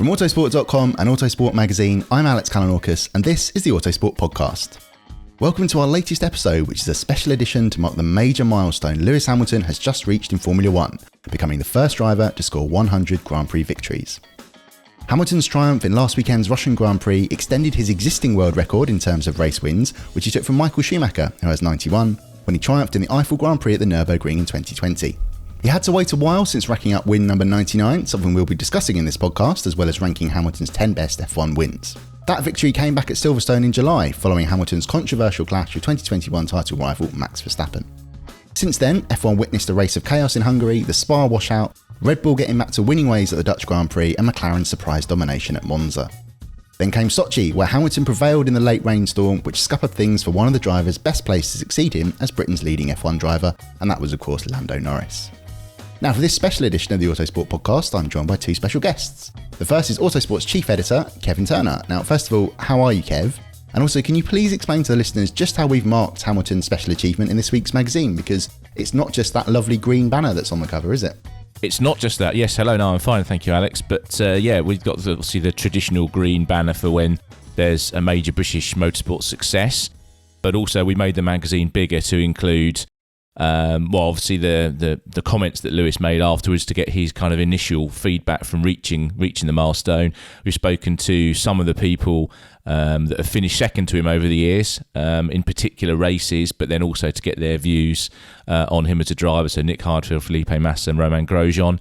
From Autosport.com and Autosport magazine, I'm Alex Kalinauckas, and this is the Autosport Podcast. Welcome to our latest episode, which is a special edition to mark the major milestone Lewis Hamilton has just reached in Formula 1, becoming the first driver to score 100 Grand Prix victories. Hamilton's triumph in last weekend's Russian Grand Prix extended his existing world record in terms of race wins, which he took from Michael Schumacher, who has 91, when he triumphed in the Eiffel Grand Prix at the Nürburgring in 2020. He had to wait a while since racking up win number 99, something we'll be discussing in this podcast, as well as ranking Hamilton's 10 best F1 wins. That victory came back at Silverstone in July, following Hamilton's controversial clash with 2021 title rival Max Verstappen. Since then, F1 witnessed a race of chaos in Hungary, the Spa washout, Red Bull getting back to winning ways at the Dutch Grand Prix, and McLaren's surprise domination at Monza. Then came Sochi, where Hamilton prevailed in the late rainstorm, which scuppered things for one of the drivers best placed to succeed him as Britain's leading F1 driver, and that was of course Lando Norris. Now, for this special edition of the Autosport Podcast, I'm joined by two special guests. The first is Autosport's chief editor, Kevin Turner. Now, first of all, how are you, Kev? And also, can you please explain to the listeners just how we've marked Hamilton's special achievement in this week's magazine? Because it's not just that lovely green banner that's on the cover, is it? It's not just that. Yes, hello, no, I'm fine, thank you, Alex. But we've got obviously the traditional green banner for when there's a major British motorsport success. But also we made the magazine bigger to include obviously the comments that Lewis made afterwards to get his kind of initial feedback from reaching the milestone. We've spoken to some of the people that have finished second to him over the years, in particular races, but then also to get their views on him as a driver. So Nick Hardfield, Felipe Massa and Romain Grosjean.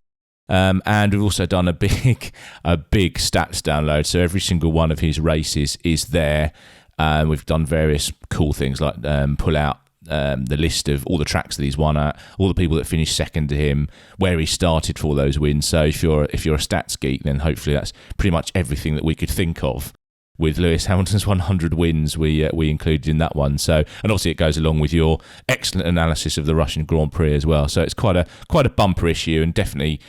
And we've also done a big stats download. So every single one of his races is there. We've done various cool things like pull out the list of all the tracks that he's won at, all the people that finished second to him, where he started for those wins. So if you're a stats geek, then hopefully that's pretty much everything that we could think of with Lewis Hamilton's 100 wins we included in that one. So, and obviously it goes along with your excellent analysis of the Russian Grand Prix as well. So it's quite a bumper issue, and definitely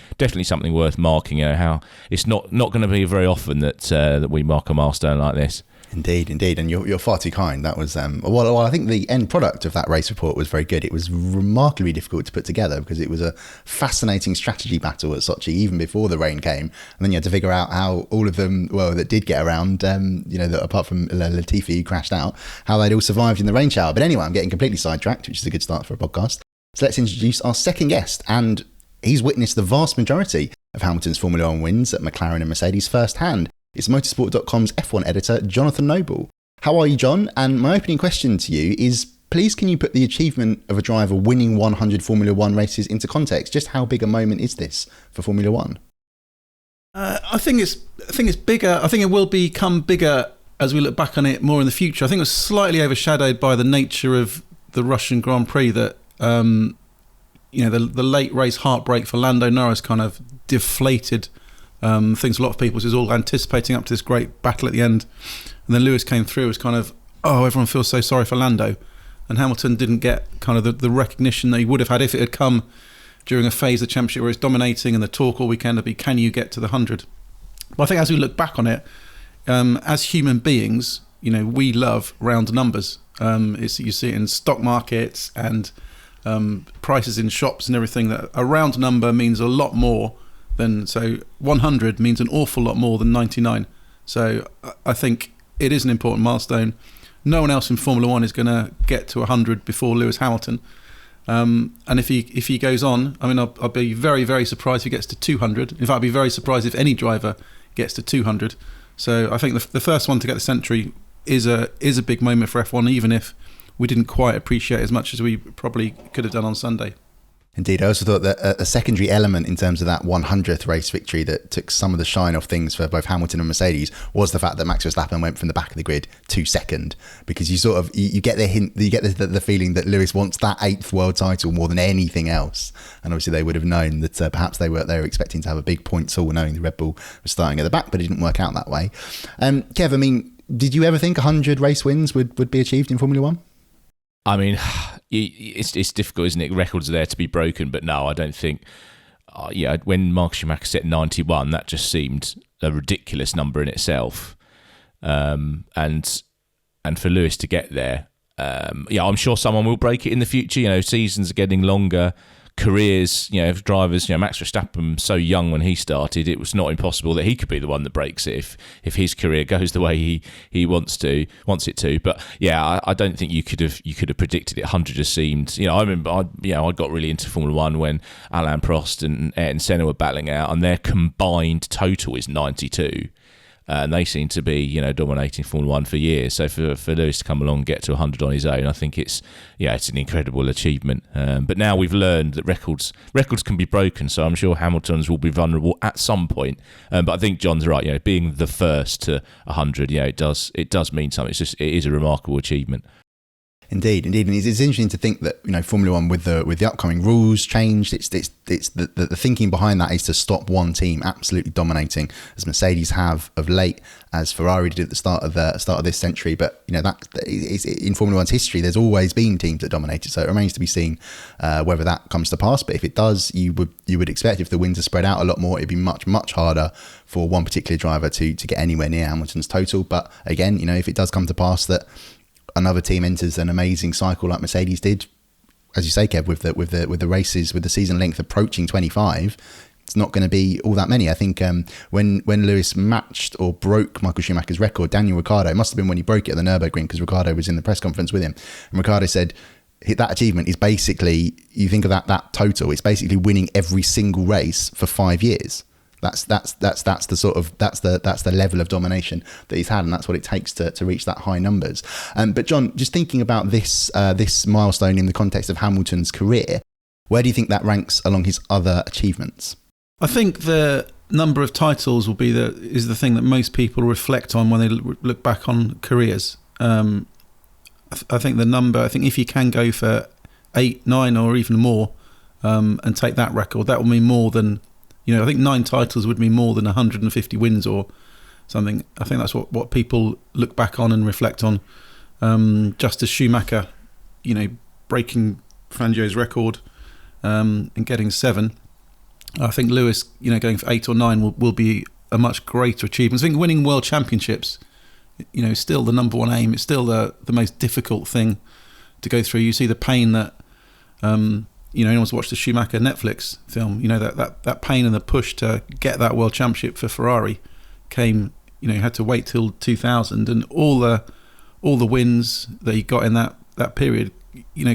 something worth marking. You know, how it's not going to be very often that we mark a milestone like this. Indeed, and you're far too kind. That was well, I think the end product of that race report was very good. It was remarkably difficult to put together because it was a fascinating strategy battle at Sochi even before the rain came, and then you had to figure out how all of them, that did get around, that apart from Latifi who crashed out, how they'd all survived in the rain shower. But anyway, I'm getting completely sidetracked, which is a good start for a podcast. So let's introduce our second guest, and he's witnessed the vast majority of Hamilton's Formula 1 wins at McLaren and Mercedes firsthand. It's Motorsport.com's F1 editor, Jonathan Noble. How are you, John? And my opening question to you is, please can you put the achievement of a driver winning 100 Formula 1 races into context? Just how big a moment is this for Formula 1? I think it's bigger. I think it will become bigger as we look back on it more in the future. I think it was slightly overshadowed by the nature of the Russian Grand Prix that, the late race heartbreak for Lando Norris kind of deflated things. A lot of people was all anticipating up to this great battle at the end, and then Lewis came through as kind of, everyone feels so sorry for Lando, and Hamilton didn't get kind of the recognition that he would have had if it had come during a phase of the championship where he's dominating, and the talk all weekend would be, can you get to the 100? But I think as we look back on it, as human beings, we love round numbers. You see it in stock markets and prices in shops and everything, that a round number means a lot more than, so 100 means an awful lot more than 99. So I think it is an important milestone. No one else in Formula 1 is going to get to 100 before Lewis Hamilton. And if he goes on, I'll be very, very surprised if he gets to 200. In fact, I'd be very surprised if any driver gets to 200. So I think the first one to get the century is a big moment for F1, even if we didn't quite appreciate as much as we probably could have done on Sunday. Indeed, I also thought that a secondary element in terms of that 100th race victory that took some of the shine off things for both Hamilton and Mercedes was the fact that Max Verstappen went from the back of the grid to second, because you get the hint, you get the feeling that Lewis wants that 8th world title more than anything else, and obviously they would have known that perhaps they were expecting to have a big points haul, knowing the Red Bull was starting at the back, but it didn't work out that way. Kev, did you ever think 100 race wins would be achieved in Formula 1? It's difficult, isn't it? Records are there to be broken, but no, I don't think. When Michael Schumacher set 91, that just seemed a ridiculous number in itself, and for Lewis to get there, I'm sure someone will break it in the future. Seasons are getting longer. careers, drivers, Max Verstappen, so young when he started, it was not impossible that he could be the one that breaks it if his career goes the way he wants it to. But yeah, I don't think you could have predicted it. 100 just seemed, I remember, I got really into Formula One when Alain Prost and Ayrton Senna were battling out, and their combined total is 92. And they seem to be, dominating Formula One for years. So for Lewis to come along and get to 100 on his own, I think it's an incredible achievement. But now we've learned that records can be broken. So I'm sure Hamilton's will be vulnerable at some point. But I think John's right. Being the first to 100, it does mean something. It is a remarkable achievement. Indeed, and it's interesting to think that Formula One with the upcoming rules changed. It's the thinking behind that is to stop one team absolutely dominating, as Mercedes have of late, as Ferrari did at the start of this century. But that is in Formula One's history. There's always been teams that dominated, so it remains to be seen whether that comes to pass. But if it does, you would expect if the wins are spread out a lot more, it'd be much harder for one particular driver to get anywhere near Hamilton's total. But again, if it does come to pass that another team enters an amazing cycle like Mercedes did, as you say, Kev, with the races, with the season length approaching 25, it's not going to be all that many. I think when Lewis matched or broke Michael Schumacher's record, Daniel Ricciardo, it must have been when he broke it at the Nürburgring, because Ricciardo was in the press conference with him, and Ricciardo said that achievement is basically, you think of that total, it's basically winning every single race for 5 years. That's the level of domination that he's had, and that's what it takes to reach that high numbers. But John, just thinking about this milestone in the context of Hamilton's career, where do you think that ranks along his other achievements? I think the number of titles is the thing that most people reflect on when they look back on careers. I think if you can go for 8, 9 or even more and take that record, that will mean more than, I think 9 titles would mean more than 150 wins or something. I think that's what people look back on and reflect on. Just as Schumacher, breaking Fangio's record and getting 7, I think Lewis, going for 8 or 9 will be a much greater achievement. I think winning world championships, is still the number one aim. It's still the most difficult thing to go through. You see the pain that... anyone's watched the Schumacher Netflix film, that pain and the push to get that world championship for Ferrari came, had to wait till 2000, and all the wins that he got in that period,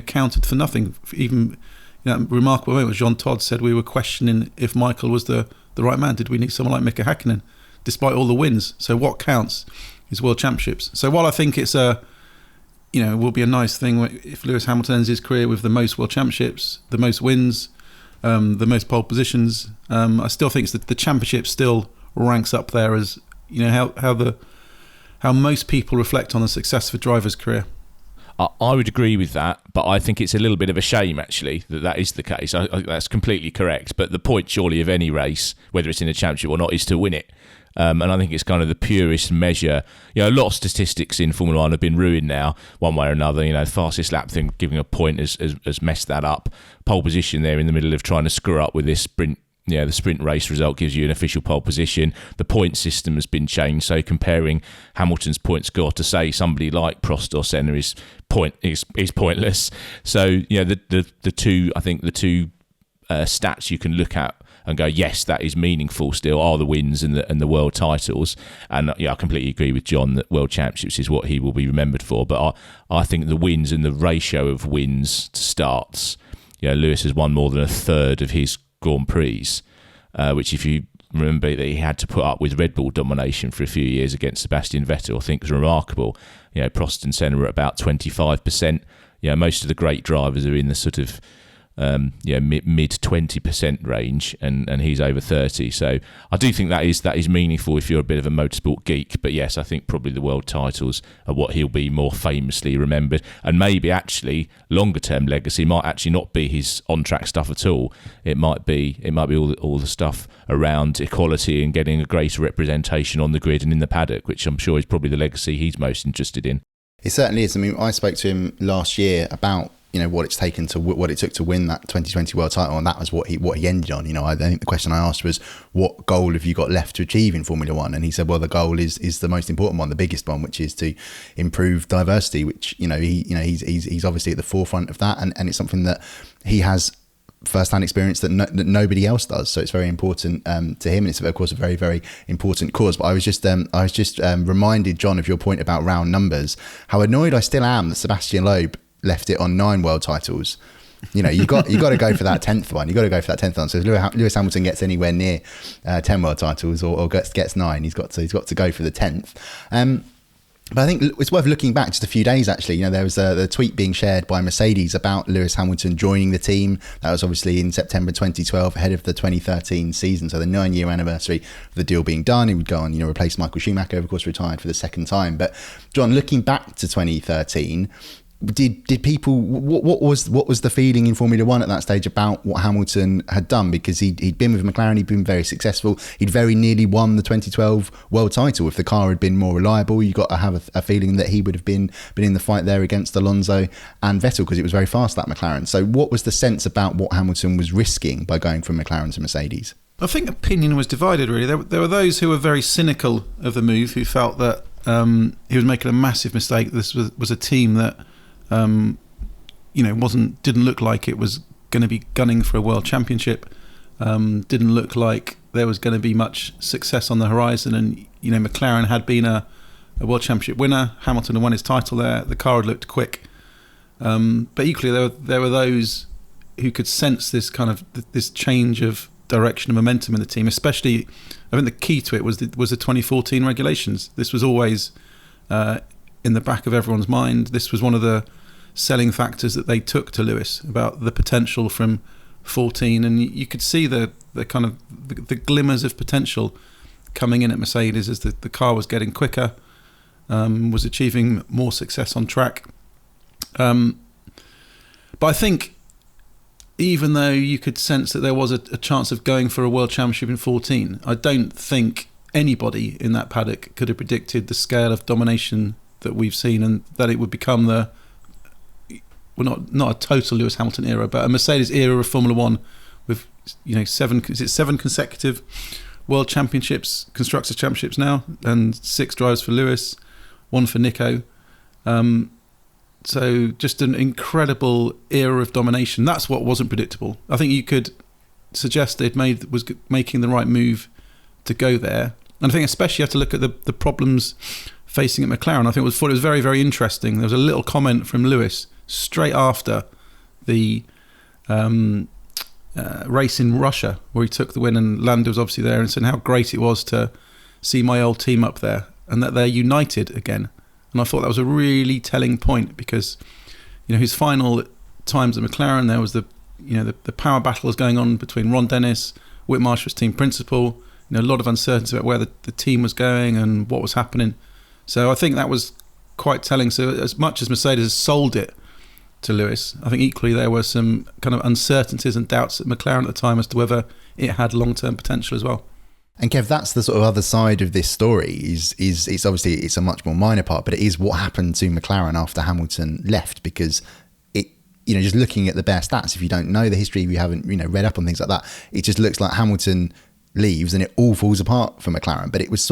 counted for nothing. Even remarkable moment was Jean Todt said we were questioning if Michael was the right man. Did we need someone like Mika Häkkinen, despite all the wins? So what counts is world championships. So while I think it's it will be a nice thing if Lewis Hamilton ends his career with the most world championships, the most wins, the most pole positions. I still think that the championship still ranks up there as how most people reflect on the success of a driver's career. I would agree with that, but I think it's a little bit of a shame, actually, that is the case. I think that's completely correct. But the point, surely, of any race, whether it's in a championship or not, is to win it. And I think it's kind of the purest measure. A lot of statistics in Formula One have been ruined now, one way or another. The fastest lap thing, giving a point, has messed that up. Pole position there in the middle of trying to screw up with this sprint. The sprint race result gives you an official pole position. The point system has been changed, so comparing Hamilton's point score to, say, somebody like Prost or Senna is pointless. So the two stats you can look at and go, yes, that is meaningful still, are the wins and the world titles. And I completely agree with John that world championships is what he will be remembered for. But I think the wins and the ratio of wins to starts, Lewis has won more than a third of his Grand Prix, which, if you remember, that he had to put up with Red Bull domination for a few years against Sebastian Vettel, I think is remarkable. Prost and Senna are at about 25%. Most of the great drivers are in the sort of mid 20% range, and he's over 30. So I do think that is meaningful if you're a bit of a motorsport geek. But yes, I think probably the world titles are what he'll be more famously remembered, and maybe actually longer term legacy might actually not be his on track stuff at all. It might be all the stuff around equality and getting a greater representation on the grid and in the paddock, which I'm sure is probably the legacy he's most interested in. It certainly is. I mean, I spoke to him last year about what it took to win that 2020 world title, and that was what he ended on. I think the question I asked was, what goal have you got left to achieve in Formula One? And he said, well, the goal is the most important one, the biggest one, which is to improve diversity, which he's obviously at the forefront of that, and it's something that he has first-hand experience that nobody else does. So it's very important to him, and it's of course a very, very important cause. But I was just reminded, John, of your point about round numbers. How annoyed I still am that Sebastian Loeb left it on 9 world titles. You know, you got to go for that 10th one. You got to go for that 10th one. So if Lewis Hamilton gets anywhere near 10 world titles or gets 9, he's got to go for the 10th. But I think it's worth looking back just a few days, actually. You know, there was the tweet being shared by Mercedes about Lewis Hamilton joining the team. That was obviously in September 2012, ahead of the 2013 season. So the 9-year anniversary of the deal being done. He would go on, replace Michael Schumacher, of course, retired for the second time. But John, looking back to 2013, did people, what was the feeling in Formula One at that stage about what Hamilton had done? Because he'd been with McLaren, he'd been very successful, he'd very nearly won the 2012 world title. If the car had been more reliable, you got to have a feeling that he would have been in the fight there against Alonso and Vettel, because it was very fast, that McLaren. So what was the sense about what Hamilton was risking by going from McLaren to Mercedes? I think opinion was divided, really. There were those who were very cynical of the move, who felt that he was making a massive mistake. This was a team that didn't look like it was going to be gunning for a world championship. Didn't look like there was going to be much success on the horizon. And McLaren had been a world championship winner. Hamilton had won his title there. The car had looked quick. But equally, there were those who could sense this kind of this change of direction and momentum in the team. Especially, I think the key to it was the 2014 regulations. This was always in the back of everyone's mind. This was one of the selling factors that they took to Lewis about the potential from 14, and you could see the kind of the glimmers of potential coming in at Mercedes as the car was getting quicker, was achieving more success on track. But I think even though you could sense that there was a chance of going for a world championship in 14, I don't think anybody in that paddock could have predicted the scale of domination that we've seen, and that it would become not a total Lewis Hamilton era, but a Mercedes era of Formula One with 7 consecutive world championships, constructors championships now, and 6 drives for Lewis, 1 for Nico. So just an incredible era of domination. That's what wasn't predictable. I think you could suggest they'd was making the right move to go there, and I think especially you have to look at the problems facing at McLaren. I thought it was very, very interesting. There was a little comment from Lewis straight after the race in Russia, where he took the win, and Lando was obviously there, and said how great it was to see my old team up there and that they're united again. And I thought that was a really telling point, because his final times at McLaren, there was the power battle was going on between Ron Dennis, Whit Marshall's team principal, a lot of uncertainty about where the team was going and what was happening. So I think that was quite telling. So as much as Mercedes has sold it to Lewis, I think equally there were some kind of uncertainties and doubts at McLaren at the time as to whether it had long-term potential as well. And Kev, that's the sort of other side of this story. Is it's obviously it's a much more minor part, but it is what happened to McLaren after Hamilton left, because it just looking at the bare stats, if you don't know the history, if you haven't read up on things like that, it just looks like Hamilton leaves and it all falls apart for McLaren. But it was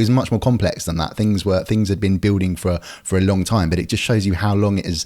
much more complex than that. Things had been building for a long time, but it just shows you how long it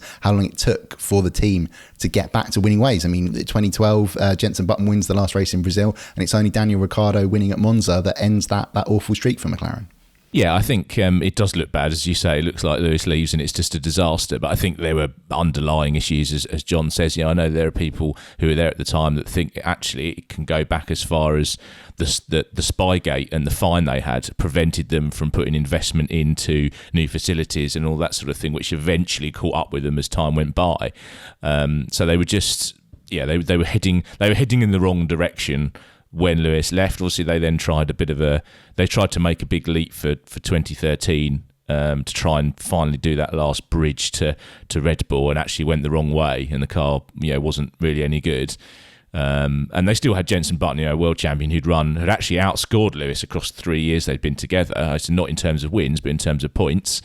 took for the team to get back to winning ways. I mean, 2012, Jenson Button wins the last race in Brazil, and it's only Daniel Ricciardo winning at Monza that ends that awful streak for McLaren. Yeah, I think it does look bad, as you say. It looks like Lewis leaves and it's just a disaster. But I think there were underlying issues, as John says. I know there are people who were there at the time that think actually it can go back as far as the Spygate and the fine they had prevented them from putting investment into new facilities and all that sort of thing, which eventually caught up with them as time went by. So they were just, they were heading in the wrong direction when Lewis left. Obviously, they then tried to make a big leap for 2013 to try and finally do that last bridge to Red Bull, and actually went the wrong way, and the car wasn't really any good. And they still had Jenson Button, world champion, who'd actually outscored Lewis across the 3 years they'd been together. So not in terms of wins, but in terms of points.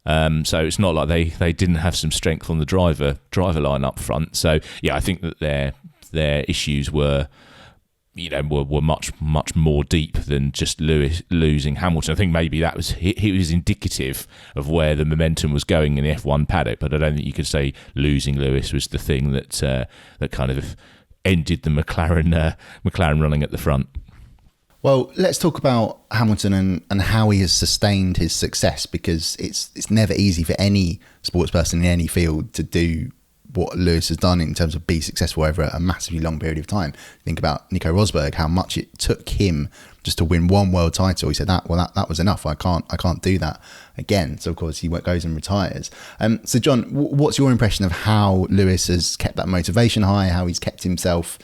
So it's not like they didn't have some strength on the driver line up front. So yeah, I think that their issues were were much more deep than just Lewis losing Hamilton. I think maybe that was he was indicative of where the momentum was going in the F1 paddock, but I don't think you could say losing Lewis was the thing that kind of ended the McLaren running at the front. Well, let's talk about Hamilton and how he has sustained his success, because it's never easy for any sports person in any field to do what Lewis has done in terms of be successful over a massively long period of time. Think about Nico Rosberg, how much it took him just to win one world title. He said that was enough. I can't do that again. So of course he goes and retires. So John, what's your impression of how Lewis has kept that motivation high, how he's kept himself,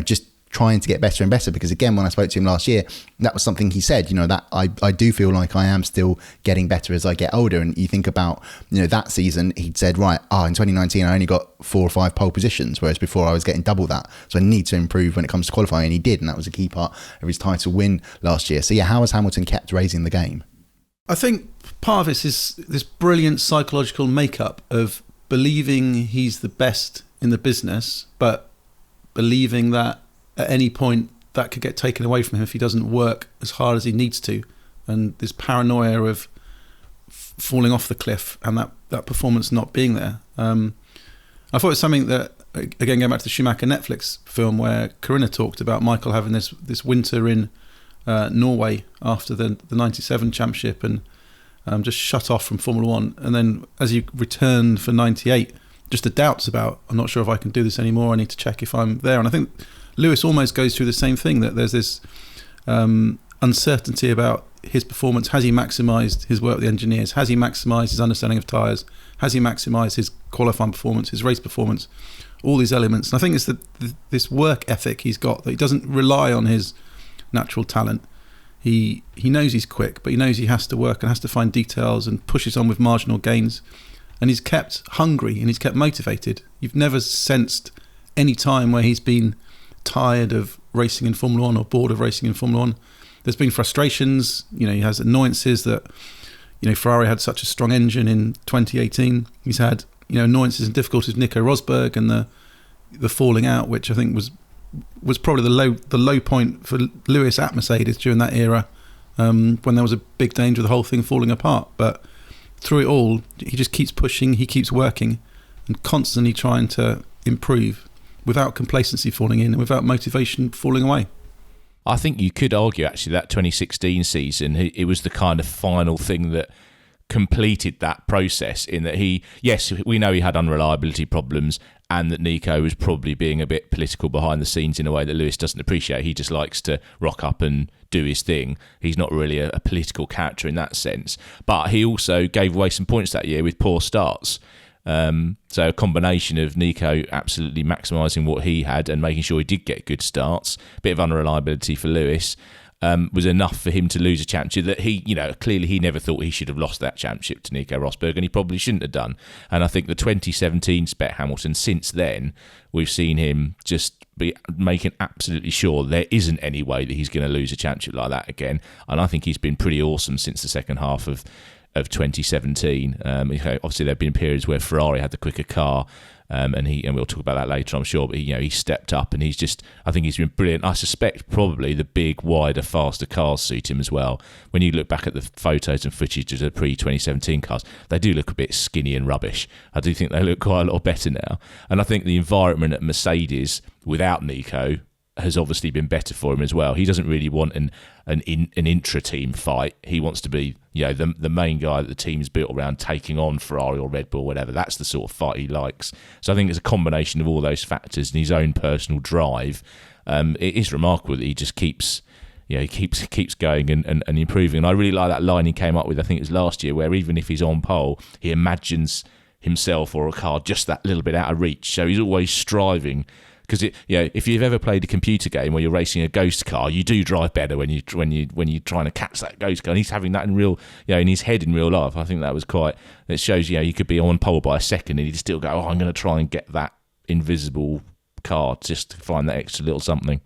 just trying to get better and better? Because again, when I spoke to him last year, that was something he said, that I do feel like I am still getting better as I get older. And you think about, that season, he'd said, right, in 2019, I only got 4 or 5 pole positions, whereas before I was getting double that. So I need to improve when it comes to qualifying. And he did. And that was a key part of his title win last year. So yeah, how has Hamilton kept raising the game? I think part of this is this brilliant psychological makeup of believing he's the best in the business, but believing that at any point that could get taken away from him if he doesn't work as hard as he needs to, and this paranoia of falling off the cliff and that performance not being there. I thought it was something that, again, going back to the Schumacher Netflix film, where Corinna talked about Michael having this winter in Norway after the 97 championship and just shut off from Formula One, and then as he returned for 98, just the doubts about, I'm not sure if I can do this anymore, I need to check if I'm there. And I think Lewis almost goes through the same thing, that there's this uncertainty about his performance. Has he maximised his work with the engineers? Has he maximised his understanding of tyres? Has he maximised his qualifying performance, his race performance? All these elements. And I think it's this work ethic he's got, that he doesn't rely on his natural talent. He knows he's quick, but he knows he has to work and has to find details and pushes on with marginal gains. And he's kept hungry and he's kept motivated. You've never sensed any time where he's been tired of racing in Formula One or bored of racing in Formula One. There's been frustrations, he has annoyances that, Ferrari had such a strong engine in 2018. He's had, annoyances and difficulties with Nico Rosberg and the falling out, which I think was probably the low point for Lewis at Mercedes during that era, when there was a big danger of the whole thing falling apart. But through it all, he just keeps pushing, he keeps working and constantly trying to improve, without complacency falling in and without motivation falling away. I think you could argue actually that 2016 season, it was the kind of final thing that completed that process, in that we know he had unreliability problems and that Nico was probably being a bit political behind the scenes in a way that Lewis doesn't appreciate. He just likes to rock up and do his thing. He's not really a political character in that sense. But he also gave away some points that year with poor starts. So a combination of Nico absolutely maximising what he had and making sure he did get good starts, a bit of unreliability for Lewis, was enough for him to lose a championship that he, clearly he never thought he should have lost that championship to Nico Rosberg, and he probably shouldn't have done. And I think the 2017 spec Hamilton, since then, we've seen him just be making absolutely sure there isn't any way that he's going to lose a championship like that again. And I think he's been pretty awesome since the second half of 2017. Obviously there have been periods where Ferrari had the quicker car, and we'll talk about that later, I'm sure, but he stepped up, and I think he's been brilliant. I suspect probably the big, wider, faster cars suit him as well. When you look back at the photos and footage of the pre-2017 cars, they do look a bit skinny and rubbish. I do think they look quite a lot better now, and I think the environment at Mercedes without Nico has obviously been better for him as well. He doesn't really want an intra-team fight. He wants to be, the main guy that the team's built around, taking on Ferrari or Red Bull, whatever. That's the sort of fight he likes. So I think it's a combination of all those factors and his own personal drive. It is remarkable that he just keeps going and improving. And I really like that line he came up with, I think it was last year, where even if he's on pole, he imagines himself or a car just that little bit out of reach. So he's always striving. Because if you've ever played a computer game where you're racing a ghost car, you do drive better when you're trying to catch that ghost car. And he's having that in real, in his head in real life. I think that was quite. It shows you could be on pole by a second and he'd still go, I'm going to try and get that invisible car just to find that extra little something.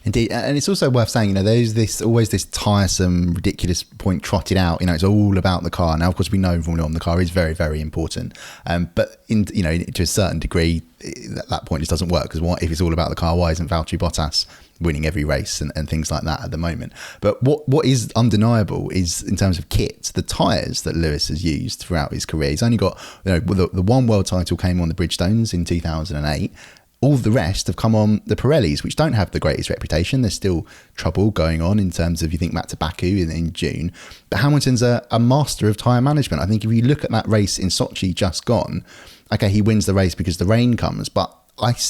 Indeed, and it's also worth saying, there's always this tiresome, ridiculous point trotted out. It's all about the car. Now, of course, we know in Formula One the car is very, very important, but to a certain degree, that point just doesn't work. Because what if it's all about the car? Why isn't Valtteri Bottas winning every race and things like that at the moment. But what is undeniable is, in terms of kit, the tyres that Lewis has used throughout his career. He's only got, the one world title came on the Bridgestones in 2008. All of the rest have come on the Pirellis, which don't have the greatest reputation. There's still trouble going on in terms of, you think back to Baku in June. But Hamilton's a master of tyre management. I think if you look at that race in Sochi just gone, okay, he wins the race because the rain comes, but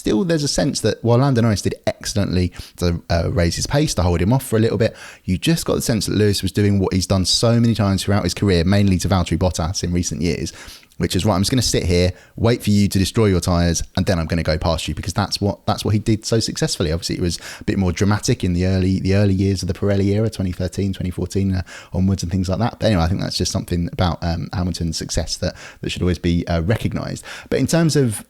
there's a sense that while Lando Norris did excellently to raise his pace, to hold him off for a little bit, you just got the sense that Lewis was doing what he's done so many times throughout his career, mainly to Valtteri Bottas in recent years, which is, right, I'm just going to sit here, wait for you to destroy your tyres, and then I'm going to go past you, because that's what he did so successfully. Obviously, it was a bit more dramatic in the early years of the Pirelli era, 2013, 2014 onwards and things like that. But anyway, I think that's just something about Hamilton's success that should always be recognised. But in terms of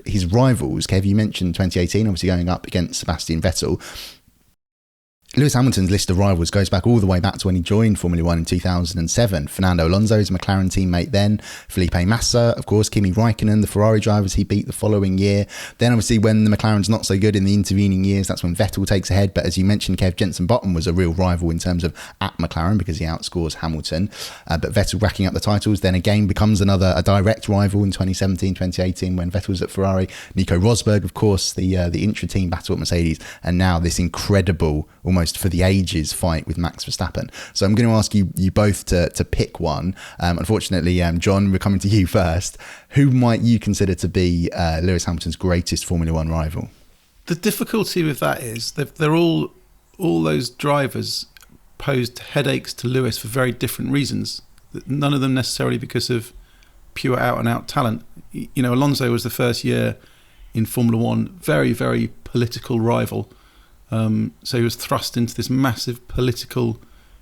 his rivals, Kev, you mentioned 2018, obviously going up against Sebastian Vettel. Lewis Hamilton's list of rivals goes back all the way back to when he joined Formula One in 2007. Fernando Alonso, his McLaren teammate then, Felipe Massa, of course, Kimi Raikkonen, the Ferrari drivers he beat the following year. Then obviously when the McLaren's not so good in the intervening years, that's when Vettel takes ahead. But as you mentioned, Kev, Jenson Button was a real rival in terms of at McLaren, because he outscores Hamilton. But Vettel racking up the titles, then again becomes a direct rival in 2017, 2018 when Vettel's at Ferrari. Nico Rosberg, of course, the intra-team battle at Mercedes, and now this incredible, almost for the ages fight with Max Verstappen. So I'm going to ask you both to pick one. Unfortunately, John, we're coming to you first. Who might you consider to be Lewis Hamilton's greatest Formula One rival? The difficulty with that is they're all those drivers posed headaches to Lewis for very different reasons. None of them necessarily because of pure out and out talent. Alonso was the first year in Formula One, very, very political rival. So he was thrust into this massive political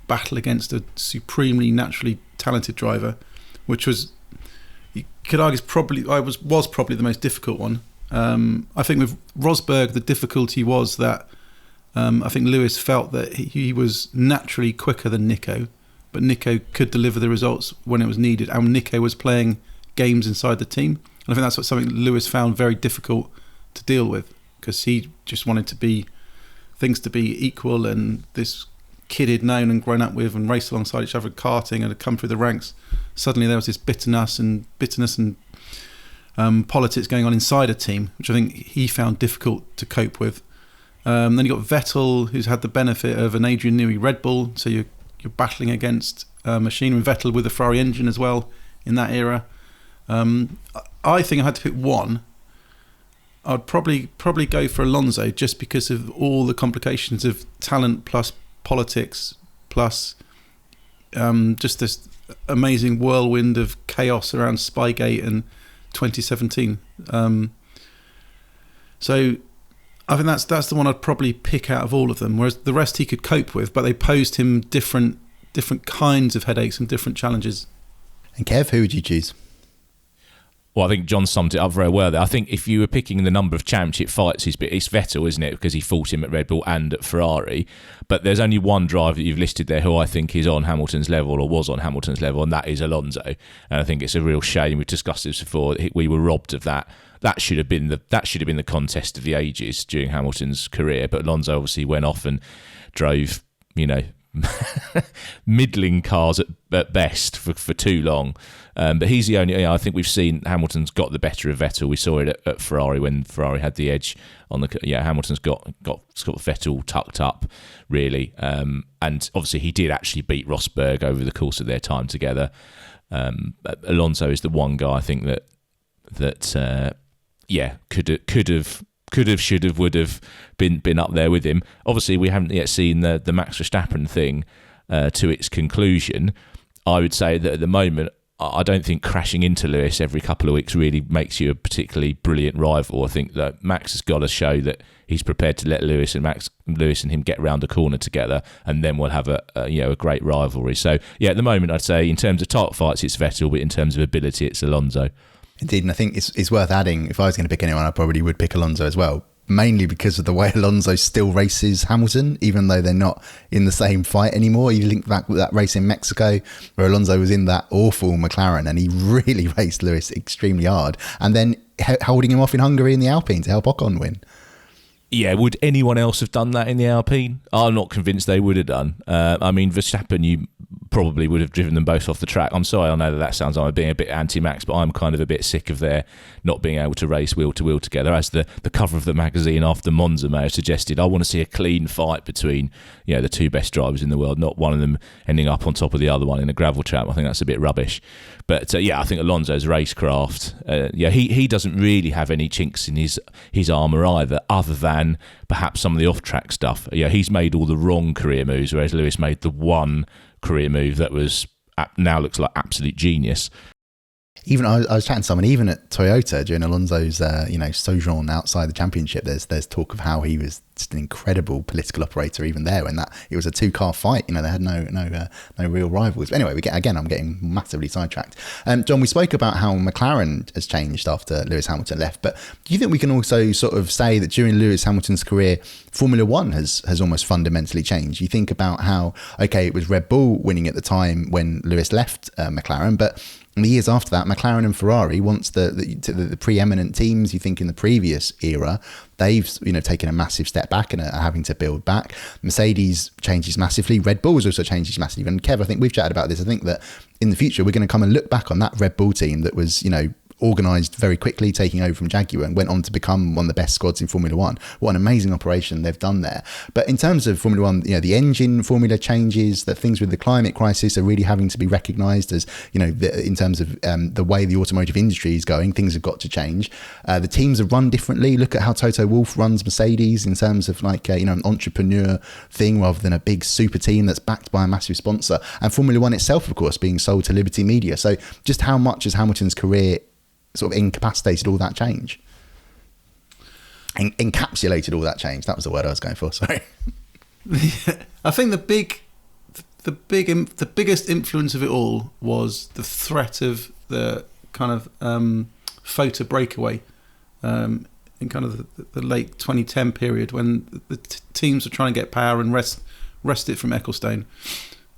battle against a supremely naturally talented driver, which was, you could argue, was probably the most difficult one. I think with Rosberg, the difficulty was that I think Lewis felt that he was naturally quicker than Nico, but Nico could deliver the results when it was needed, and Nico was playing games inside the team. And I think that's something Lewis found very difficult to deal with, because he just wanted things to be equal, and this kid he'd known and grown up with and raced alongside each other in karting and had come through the ranks. Suddenly there was this bitterness and politics going on inside a team, which I think he found difficult to cope with. Then you got Vettel, who's had the benefit of an Adrian Newey Red Bull, so you're battling against a machine with Vettel with a Ferrari engine as well in that era. I think I had to pick one. I'd probably go for Alonso, just because of all the complications of talent plus politics plus just this amazing whirlwind of chaos around Spygate and 2017. So I think that's the one I'd probably pick out of all of them, whereas the rest he could cope with, but they posed him different kinds of headaches and different challenges. And Kev, who would you choose? Well, I think John summed it up very well there. I think if you were picking the number of championship fights, it's Vettel, isn't it? Because he fought him at Red Bull and at Ferrari. But there's only one driver that you've listed there who I think is on Hamilton's level, or was on Hamilton's level, and that is Alonso. And I think it's a real shame. We've discussed this before. We were robbed of that. That should have been the contest of the ages during Hamilton's career. But Alonso obviously went off and drove, middling cars at best for too long. But he's the only. I think we've seen Hamilton's got the better of Vettel. We saw it at Ferrari when Ferrari had the edge on the. Hamilton's got Vettel tucked up really, and obviously he did actually beat Rosberg over the course of their time together. Alonso is the one guy I think that could have, should have, would have been up there with him. Obviously, we haven't yet seen the Max Verstappen thing to its conclusion. I would say that at the moment, I don't think crashing into Lewis every couple of weeks really makes you a particularly brilliant rival. I think that Max has got to show that he's prepared to let Lewis and him get round the corner together, and then we'll have a great rivalry. So at the moment, I'd say in terms of title fights, it's Vettel, but in terms of ability, it's Alonso. Indeed, and I think it's worth adding, if I was going to pick anyone, I probably would pick Alonso as well, mainly because of the way Alonso still races Hamilton, even though they're not in the same fight anymore. You link back with that race in Mexico where Alonso was in that awful McLaren and he really raced Lewis extremely hard, and then holding him off in Hungary in the Alpine to help Ocon win. Yeah, would anyone else have done that in the Alpine? I'm not convinced they would have done. I mean, Verstappen, you probably would have driven them both off the track. I'm sorry, I know that sounds like I'm being a bit anti-Max, but I'm kind of a bit sick of their not being able to race wheel to wheel together. As the cover of the magazine after Monza may have suggested, I want to see a clean fight between the two best drivers in the world, not one of them ending up on top of the other one in a gravel trap. I think that's a bit rubbish. But I think Alonso's racecraft, he doesn't really have any chinks in his armour either, other than perhaps some of the off-track stuff. He's made all the wrong career moves, whereas Lewis made the one career move that was now looks like absolute genius. Even I was chatting to someone, even at Toyota during Alonso's sojourn outside the championship, there's talk of how he was just an incredible political operator even there, when that it was a 2-car fight. They had no real rivals. But anyway, I'm getting massively sidetracked. John, we spoke about how McLaren has changed after Lewis Hamilton left, but do you think we can also sort of say that during Lewis Hamilton's career, Formula One has almost fundamentally changed? You think about how, it was Red Bull winning at the time when Lewis left McLaren, but in the years after that, McLaren and Ferrari, once the preeminent teams, you think in the previous era, they've taken a massive step back and are having to build back. Mercedes changes massively. Red Bull also changes massively. And Kev, I think we've chatted about this. I think that in the future, we're going to come and look back on that Red Bull team that was, organised very quickly, taking over from Jaguar, and went on to become one of the best squads in Formula One. What an amazing operation they've done there. But in terms of Formula One, the engine formula changes, that things with the climate crisis are really having to be recognised as, in terms of the way the automotive industry is going, things have got to change. The teams are run differently. Look at how Toto Wolff runs Mercedes in terms of an entrepreneur thing rather than a big super team that's backed by a massive sponsor. And Formula One itself, of course, being sold to Liberty Media. So just how much has Hamilton's career sort of incapacitated all that change? Encapsulated all that change. That was the word I was going for. Sorry. I think the biggest influence of it all was the threat of the kind of FOTA breakaway in kind of the late 2010 period, when the teams were trying to get power and wrest it from Ecclestone,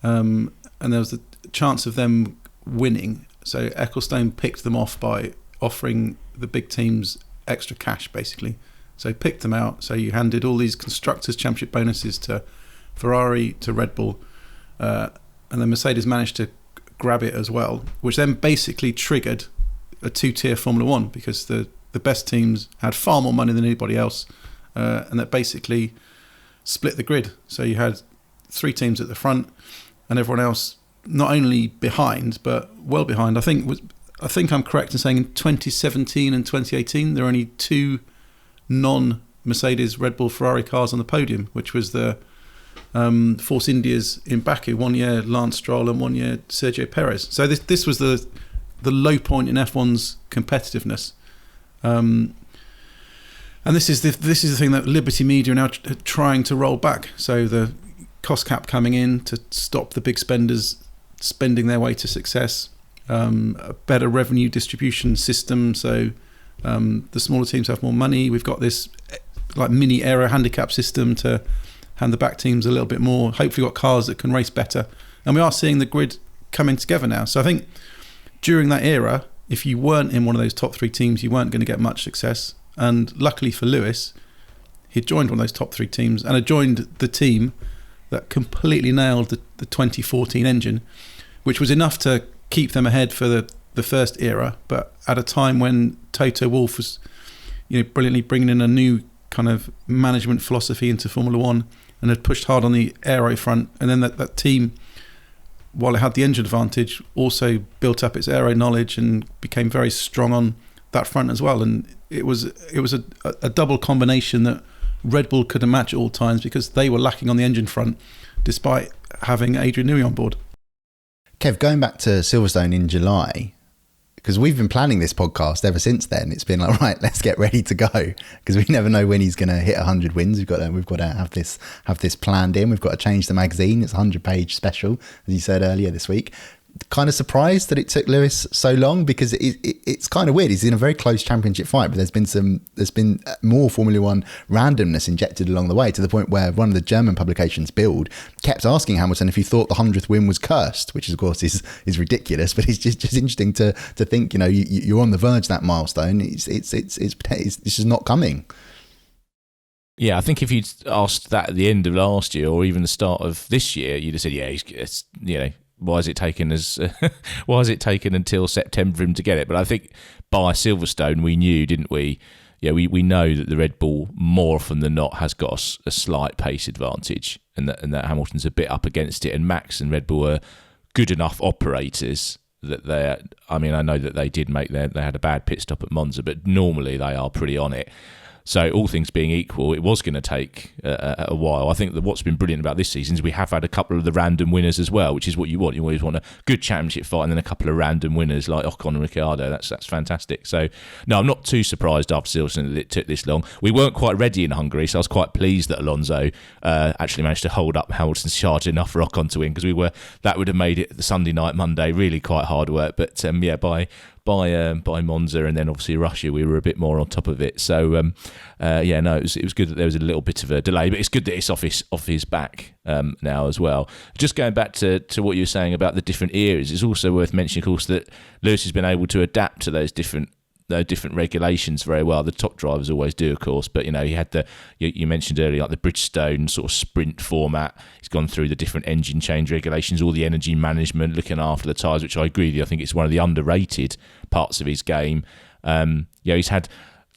and there was the chance of them winning. So Ecclestone picked them off by offering the big teams extra cash, basically. So he picked them out. So you handed all these Constructors' Championship bonuses to Ferrari, to Red Bull, and then Mercedes managed to grab it as well, which then basically triggered a 2-tier Formula One, because the best teams had far more money than anybody else, and that basically split the grid. So you had 3 teams at the front and everyone else not only behind, but well behind. I think I'm correct in saying in 2017 and 2018 there are only 2 non-Mercedes, Red Bull, Ferrari cars on the podium, which was the Force Indias in Baku. 1 year Lance Stroll and 1 year Sergio Perez. So this was the low point in F1's competitiveness, and this is the thing that Liberty Media are now trying to roll back. So the cost cap coming in to stop the big spenders spending their way to success, a better revenue distribution system, so the smaller teams have more money. We've got this mini aero handicap system to hand the back teams a little bit more. Hopefully got cars that can race better, and we are seeing the grid coming together now. So I think during that era, if you weren't in one of those top 3 teams, you weren't going to get much success. And luckily for Lewis, he joined one of those top 3 teams and had joined the team that completely nailed the 2014 engine, which was enough to keep them ahead for the first era, but at a time when Toto Wolff was brilliantly bringing in a new kind of management philosophy into Formula One and had pushed hard on the aero front. And then that team, while it had the engine advantage, also built up its aero knowledge and became very strong on that front as well. And it was a double combination that Red Bull couldn't match at all times, because they were lacking on the engine front despite having Adrian Newey on board. Kev, going back to Silverstone in July, because we've been planning this podcast ever since then. It's been like, right, let's get ready to go, because we never know when he's going to hit 100 wins. We've got to have this planned in. We've got to change the magazine. It's a 100-page special, as you said earlier this week. Kind of surprised that it took Lewis so long, because it's kind of weird. He's in a very close championship fight, but there's been more Formula One randomness injected along the way, to the point where one of the German publications, Bild, kept asking Hamilton if he thought the 100th win was cursed, which of course is ridiculous. But it's just interesting to think, you're on the verge of that milestone. It's just not coming. Yeah, I think if you'd asked that at the end of last year or even the start of this year, you'd have said, yeah, it's, why has it taken until September for him to get it? But I think by Silverstone, we knew, didn't we? Yeah, we know that the Red Bull more often than not has got a slight pace advantage, and that Hamilton's a bit up against it. And Max and Red Bull are good enough operators that I know that they had a bad pit stop at Monza, but normally they are pretty on it. So all things being equal, it was going to take a while. I think that what's been brilliant about this season is we have had a couple of the random winners as well, which is what you want. You always want a good championship fight and then a couple of random winners like Ocon and Ricciardo. That's fantastic. So, no, I'm not too surprised after Silverstone that it took this long. We weren't quite ready in Hungary, so I was quite pleased that Alonso actually managed to hold up Hamilton's charge enough for Ocon to win, because that would have made it the Sunday night, Monday really quite hard work. But by Monza and then obviously Russia, we were a bit more on top of it. So it was good that there was a little bit of a delay, but it's good that it's off his back now as well. Just going back to what you were saying about the different eras, it's also worth mentioning, of course, that Lewis has been able to adapt to those different regulations very well. The top drivers always do, of course, but he had you mentioned earlier, like the Bridgestone sort of sprint format. He's gone through the different engine change regulations, all the energy management, looking after the tyres, which I agree with you. I think it's one of the underrated parts of his game. He's had.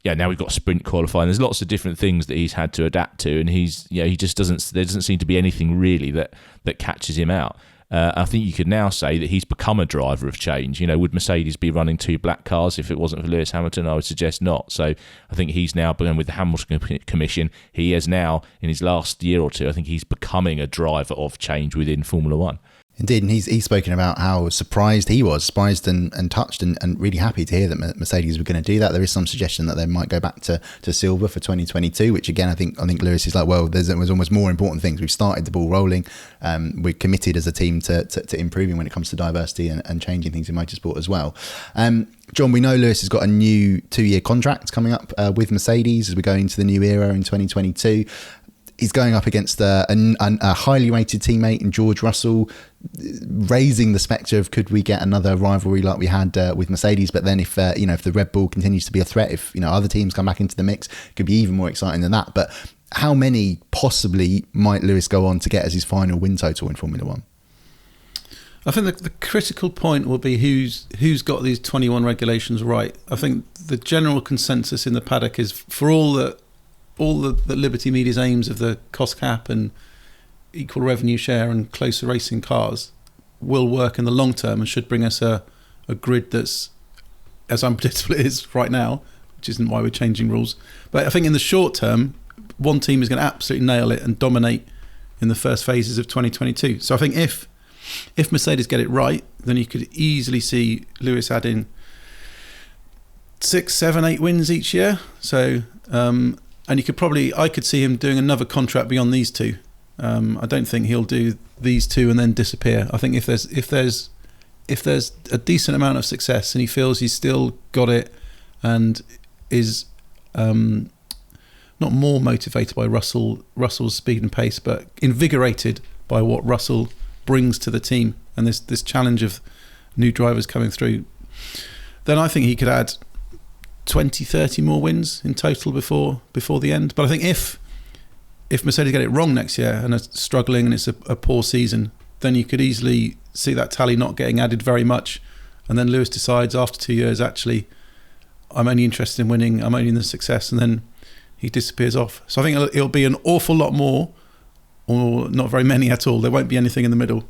Now we've got sprint qualifying. There's lots of different things that he's had to adapt to, and he just doesn't. There doesn't seem to be anything really that catches him out. I think you could now say that he's become a driver of change. Would Mercedes be running two black cars if it wasn't for Lewis Hamilton? I would suggest not. So I think he's now begun with the Hamilton Commission. He has now, in his last year or two, I think he's becoming a driver of change within Formula One. Indeed, and he's spoken about how surprised and touched and really happy to hear that Mercedes were going to do that. There is some suggestion that they might go back to silver for 2022, which again I think Lewis is like, well, there's almost more important things. We've started the ball rolling. We're committed as a team to improving when it comes to diversity and changing things in motorsport as well. John, we know Lewis has got a new 2-year contract coming up with Mercedes as we go into the new era in 2022. He's going up against a highly rated teammate in George Russell, raising the spectre of could we get another rivalry like we had with Mercedes. But then if the Red Bull continues to be a threat, if other teams come back into the mix, it could be even more exciting than that. But how many possibly might Lewis go on to get as his final win total in Formula One? I think the critical point will be who's got these 21 regulations right. I think the general consensus in the paddock is for all the Liberty Media's aims of the cost cap and equal revenue share and closer racing cars will work in the long term and should bring us a grid that's as unpredictable as it is right now, which isn't why we're changing rules. But I think in the short term, one team is going to absolutely nail it and dominate in the first phases of 2022. So I think if Mercedes get it right, then you could easily see Lewis adding 6, 7, 8 wins each year. So and I could see him doing another contract beyond these two. I don't think he'll do these two and then disappear. I think if there's a decent amount of success and he feels he's still got it and is not more motivated by Russell's speed and pace, but invigorated by what Russell brings to the team and this challenge of new drivers coming through, then I think he could add 20, 30 more wins in total before the end. But I think if Mercedes get it wrong next year and are struggling and it's a poor season, then you could easily see that tally not getting added very much. And then Lewis decides after 2 years, actually, I'm only interested in winning, I'm only in the success, and then he disappears off. So I think it'll be an awful lot more, or not very many at all. There won't be anything in the middle.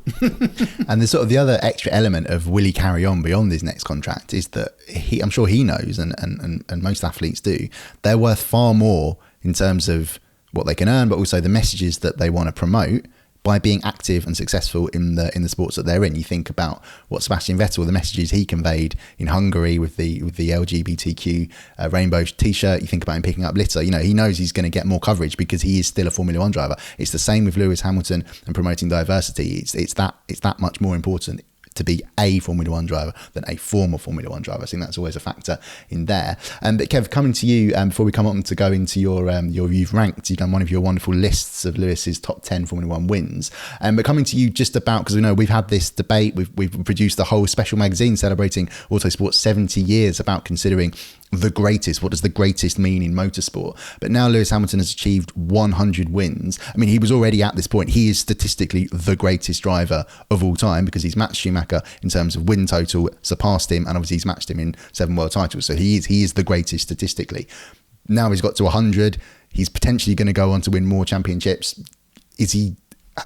And there's sort of the other extra element of will he carry on beyond his next contract is that I'm sure he knows, and most athletes do, they're worth far more in terms of what they can earn, but also the messages that they want to promote by being active and successful in the sports that they're in. You think about what Sebastian Vettel, the messages he conveyed in Hungary with the LGBTQ rainbow t-shirt. You think about him picking up litter. He knows he's going to get more coverage because he is still a Formula One driver. It's the same with Lewis Hamilton and promoting diversity. It's that much more important to be a Formula One driver than a former Formula One driver. I think that's always a factor in there. But Kev, coming to you, before we come on to go into you've done one of your wonderful lists of Lewis's top 10 Formula One wins. But coming to you just about, because we know we've had this debate, we've produced the whole special magazine celebrating Autosport's 70 years about considering the greatest. What does the greatest mean in motorsport? But now Lewis Hamilton has achieved 100 wins. I mean, he was already at this point. He is statistically the greatest driver of all time because he's matched Schumacher in terms of win total, surpassed him, and obviously he's matched him in 7 world titles. So he is the greatest statistically. Now he's got to 100. He's potentially going to go on to win more championships.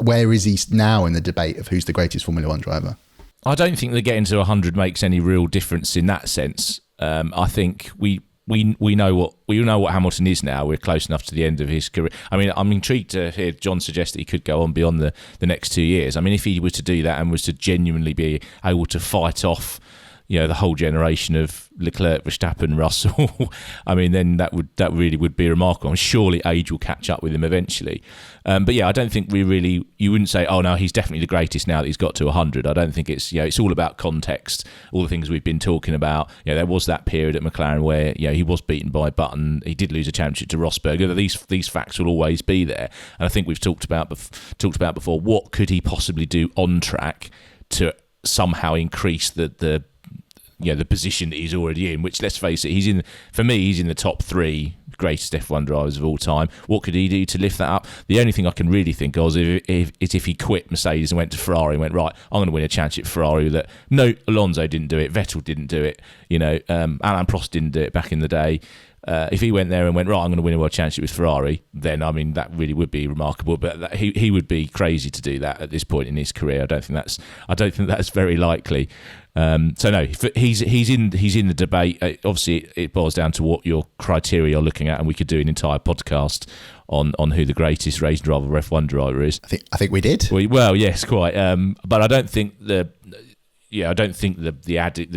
Where is he now in the debate of who's the greatest Formula One driver? I don't think that getting to 100 makes any real difference in that sense. I think we know what Hamilton is now. We're close enough to the end of his career. I mean, I'm intrigued to hear John suggest that he could go on beyond the next 2 years. I mean, if he were to do that and was to genuinely be able to fight off, the whole generation of Leclerc, Verstappen, Russell, I mean, then that really would be remarkable. And surely age will catch up with him eventually. But yeah, I don't think you wouldn't say, oh no, he's definitely the greatest now that he's got to 100. I don't think it's all about context, all the things we've been talking about. There was that period at McLaren where, he was beaten by Button. He did lose a championship to Rosberg. These facts will always be there. And I think we've talked about before, what could he possibly do on track to somehow increase the position that he's already in, which, let's face it, he's in the top 3 greatest F1 drivers of all time. What could he do to lift that up? The only thing I can really think of is if he quit Mercedes and went to Ferrari and went, right, I'm going to win a championship for Ferrari. Alonso didn't do it, Vettel didn't do it, Alain Prost didn't do it back in the day. If he went there and went, right, I'm going to win a world championship with Ferrari, then I mean that really would be remarkable. But he would be crazy to do that at this point in his career. I don't think that's very likely. So no, he's in the debate. Obviously, it boils down to what your criteria you're looking at, and we could do an entire podcast on who the greatest racing driver or F1 driver is. I think we did. Well, yes, quite. But I don't think the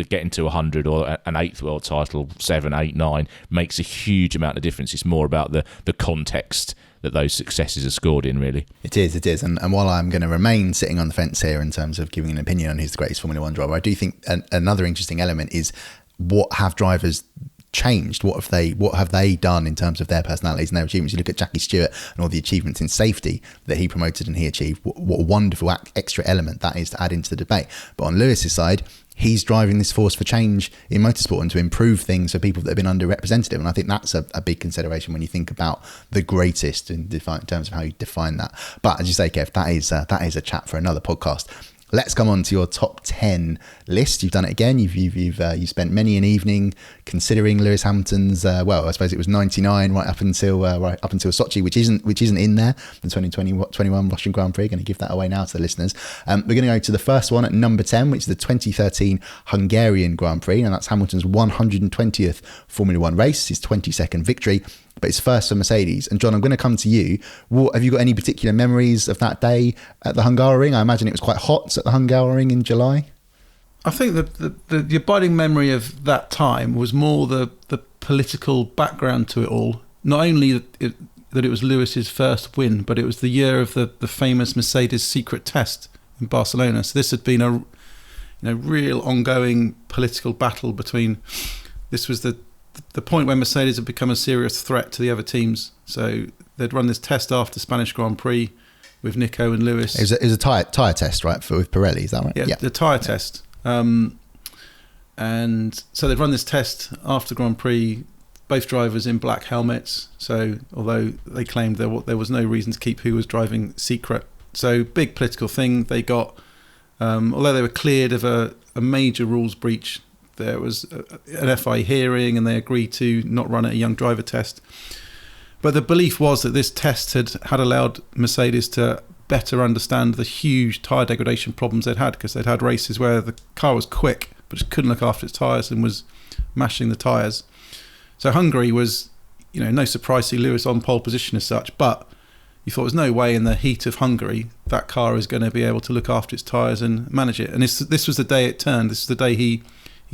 getting to 100 or an 8th world title, 7, 8, 9 makes a huge amount of difference. It's more about the context that those successes are scored in, really. It is. And while I'm going to remain sitting on the fence here in terms of giving an opinion on who's the greatest Formula One driver, I do think another interesting element is what have drivers changed? What have they done in terms of their personalities and their achievements? You look at Jackie Stewart and all the achievements in safety that he promoted and he achieved. What a wonderful extra element that is to add into the debate. But on Lewis's side, he's driving this force for change in motorsport and to improve things for people that have been underrepresented. And I think that's a big consideration when you think about the greatest in terms of how you define that. But as you say, Kev, that is a chat for another podcast. Let's come on to your top 10 list. You've done it again. You've spent many an evening considering Lewis Hamilton's. I suppose it was 99 right up until Sochi, which isn't in there. The 2021 Russian Grand Prix. Going to give that away now to the listeners. We're going to go to the first one at number 10, which is the 2013 Hungarian Grand Prix, and that's Hamilton's 120th Formula One race, his 22nd victory. But it's first for Mercedes. And John, I'm going to come to you. Have you got any particular memories of that day at the Hungaroring? I imagine it was quite hot at the Hungaroring in July. I think the abiding memory of that time was more the political background to it all. Not only that it was Lewis's first win, but it was the year of the famous Mercedes secret test in Barcelona. So this had been a real ongoing political battle between. This was the point where Mercedes had become a serious threat to the other teams. So they'd run this test after Spanish Grand Prix with Nico and Lewis. It was a tyre test, right, with Pirelli, is that right? Yeah. The tyre test. And so they'd run this test after Grand Prix, both drivers in black helmets. So although they claimed there was no reason to keep who was driving secret. So big political thing. They got, although they were cleared of a major rules breach, there was an FI hearing and they agreed to not run a young driver test. But the belief was that this test had allowed Mercedes to better understand the huge tyre degradation problems they'd had, because they'd had races where the car was quick but just couldn't look after its tyres and was mashing the tyres. So Hungary was, no surprise to see Lewis on pole position as such, but you thought there's no way in the heat of Hungary that car is going to be able to look after its tyres and manage it. And this was the day it turned. This was the day he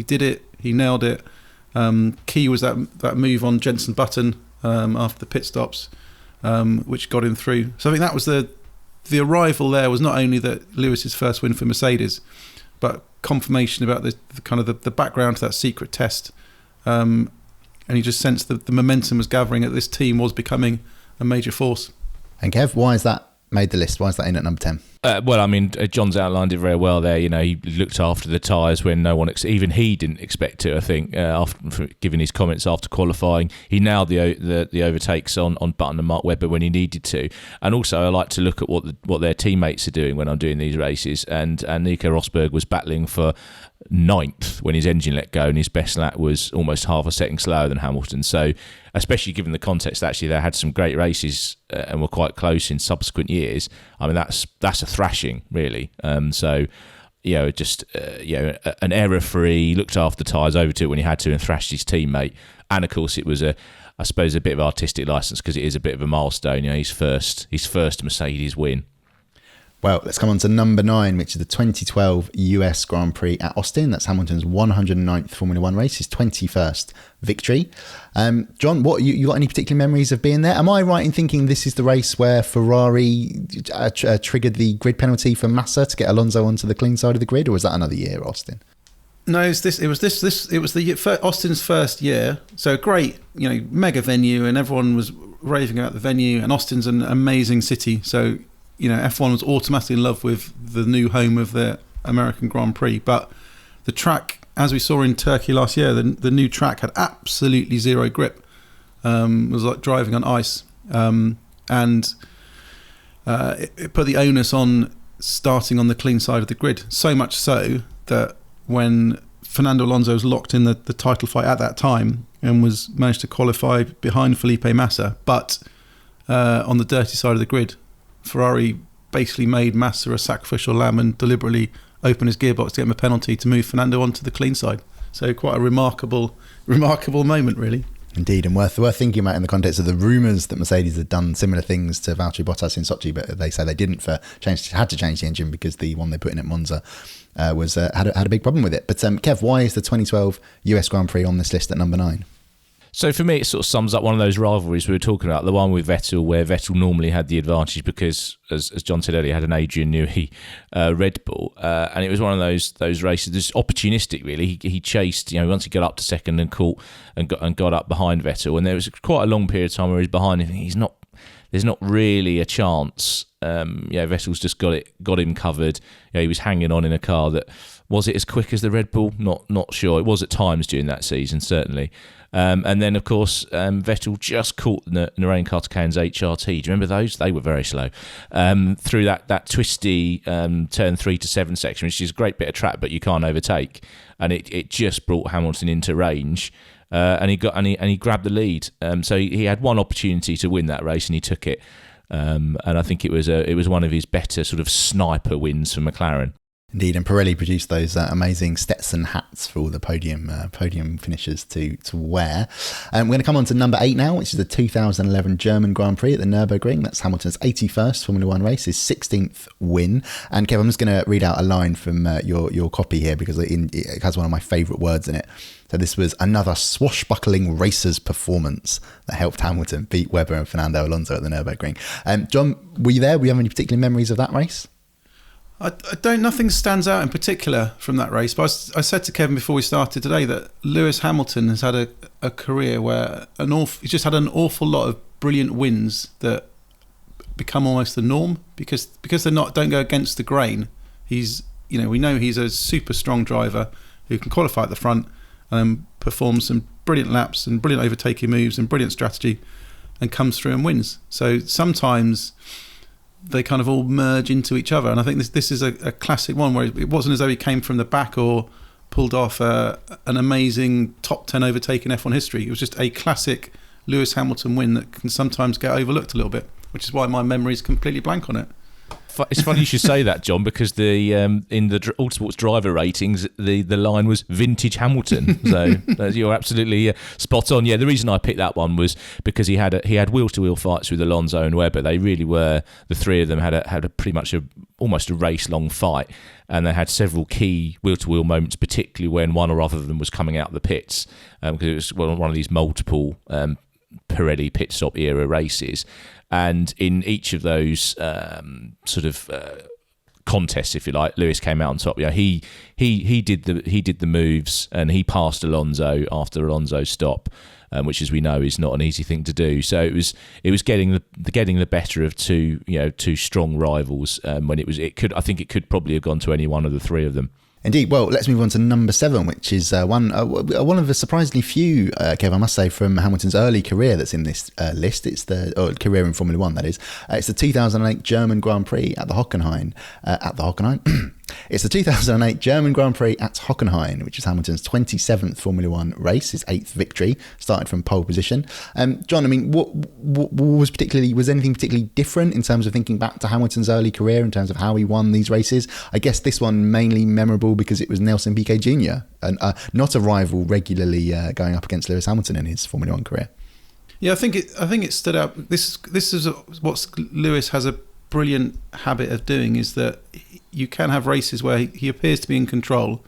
did it. He nailed it. Key was that move on Jenson Button after the pit stops, which got him through. So I think that was the arrival there was not only that Lewis's first win for Mercedes, but confirmation about the kind of the background to that secret test. And you just sensed that the momentum was gathering, that this team was becoming a major force. And Kev, why has that made the list? Why is that in at number 10? Well, I mean, John's outlined it very well there. He looked after the tyres when no one, even he didn't expect to. I think after giving his comments after qualifying, he nailed the overtakes on Button and Mark Webber when he needed to. And also, I like to look at what their teammates are doing when I'm doing these races. And Nico Rosberg was battling for 9th when his engine let go, and his best lap was almost half a second slower than Hamilton. So, especially given the context, actually, they had some great races and were quite close in subsequent years. I mean, that's a thrashing, really. So, just an error-free, looked after the tyres, over to it when he had to, and thrashed his teammate. And of course, it was I suppose, a bit of artistic license because it is a bit of a milestone. His first Mercedes win. Well, let's come on to number 9, which is the 2012 US Grand Prix at Austin. That's Hamilton's 109th Formula One race, his 21st victory. John, what you got any particular memories of being there? Am I right in thinking this is the race where Ferrari triggered the grid penalty for Massa to get Alonso onto the clean side of the grid, or was that another year, Austin? No, it was Austin's first year. So great, mega venue, and everyone was raving about the venue. And Austin's an amazing city, so F1 was automatically in love with the new home of the American Grand Prix. But the track, as we saw in Turkey last year, the new track had absolutely zero grip. It was like driving on ice. And it put the onus on starting on the clean side of the grid. So much so that when Fernando Alonso was locked in the title fight at that time and was managed to qualify behind Felipe Massa, but on the dirty side of the grid, Ferrari basically made Massa a sacrificial lamb and deliberately opened his gearbox to get him a penalty to move Fernando onto the clean side. So quite a remarkable moment, really. Indeed, and worth thinking about in the context of the rumours that Mercedes had done similar things to Valtteri Bottas in Sochi, but they say they didn't had to change the engine because the one they put in at Monza had a big problem with it. But Kev, why is the 2012 US Grand Prix on this list at number 9? So for me, it sort of sums up one of those rivalries we were talking about, the one with Vettel, where Vettel normally had the advantage because, as John said earlier, had an Adrian Newey Red Bull, and it was one of those races, just opportunistic really. He chased, once he got up to second and caught and got up behind Vettel, and there was quite a long period of time where he's behind him. There's not really a chance. Vettel's just got him covered. He was hanging on in a car that, was it as quick as the Red Bull? Not sure. It was at times during that season, certainly. And then, of course, Vettel just caught Narain Karthikeyan's HRT. Do you remember those? They were very slow. Through that twisty turn 3 to 7 section, which is a great bit of track, but you can't overtake. And it just brought Hamilton into range. And he grabbed the lead. So he had one opportunity to win that race, and he took it. And I think it was one of his better sort of sniper wins for McLaren. Indeed, and Pirelli produced those amazing Stetson hats for all the podium finishers to wear. We're going to come on to number 8 now, which is the 2011 German Grand Prix at the Nürburgring. That's Hamilton's 81st Formula One race, his 16th win. And Kev, I'm just going to read out a line from your copy here because it has one of my favourite words in it. So this was another swashbuckling racer's performance that helped Hamilton beat Webber and Fernando Alonso at the Nürburgring. John, were you there? Do you have any particular memories of that race? Nothing stands out in particular from that race, but I said to Kevin before we started today that Lewis Hamilton has had a career where he's just had an awful lot of brilliant wins that become almost the norm because they don't go against the grain. We know he's a super strong driver who can qualify at the front and perform some brilliant laps and brilliant overtaking moves and brilliant strategy and comes through and wins. So sometimes they kind of all merge into each other, and I think this is a classic one where it wasn't as though he came from the back or pulled off an amazing top 10 overtake in F1 history. It was just a classic Lewis Hamilton win that can sometimes get overlooked a little bit, which is why my memory is completely blank on it. It's funny you should say that, John, because in the Autosport's driver ratings, the line was vintage Hamilton. So you're absolutely spot on. Yeah, the reason I picked that one was because he had wheel-to-wheel fights with Alonso and Webber. They really were, the three of them had a pretty much almost a race-long fight, and they had several key wheel-to-wheel moments, particularly when one or other of them was coming out of the pits, because it was one of these multiple Pirelli pit stop era races. And in each of those contest, if you like. Lewis came out on top. Yeah, he did the moves, and he passed Alonso after Alonso's stop, which, as we know, is not an easy thing to do. So it was getting the better of two strong rivals. I think it could probably have gone to any one of the three of them. Indeed. Well, let's move on to number 7, which is one of the surprisingly few, Kev, I must say, from Hamilton's early career that's in this list. It's career in Formula One, that is. It's the 2008 German Grand Prix at the Hockenheim. It's the 2008 German Grand Prix at Hockenheim, which is Hamilton's 27th Formula One race, his 8th victory, started from pole position. John, I mean, what was anything particularly different in terms of thinking back to Hamilton's early career in terms of how he won these races? I guess this one mainly memorable because it was Nelson Piquet Jr., and not a rival regularly going up against Lewis Hamilton in his Formula One career. Yeah, I think it stood out. This is what Lewis has a brilliant habit of doing, is that you can have races where he appears to be in control,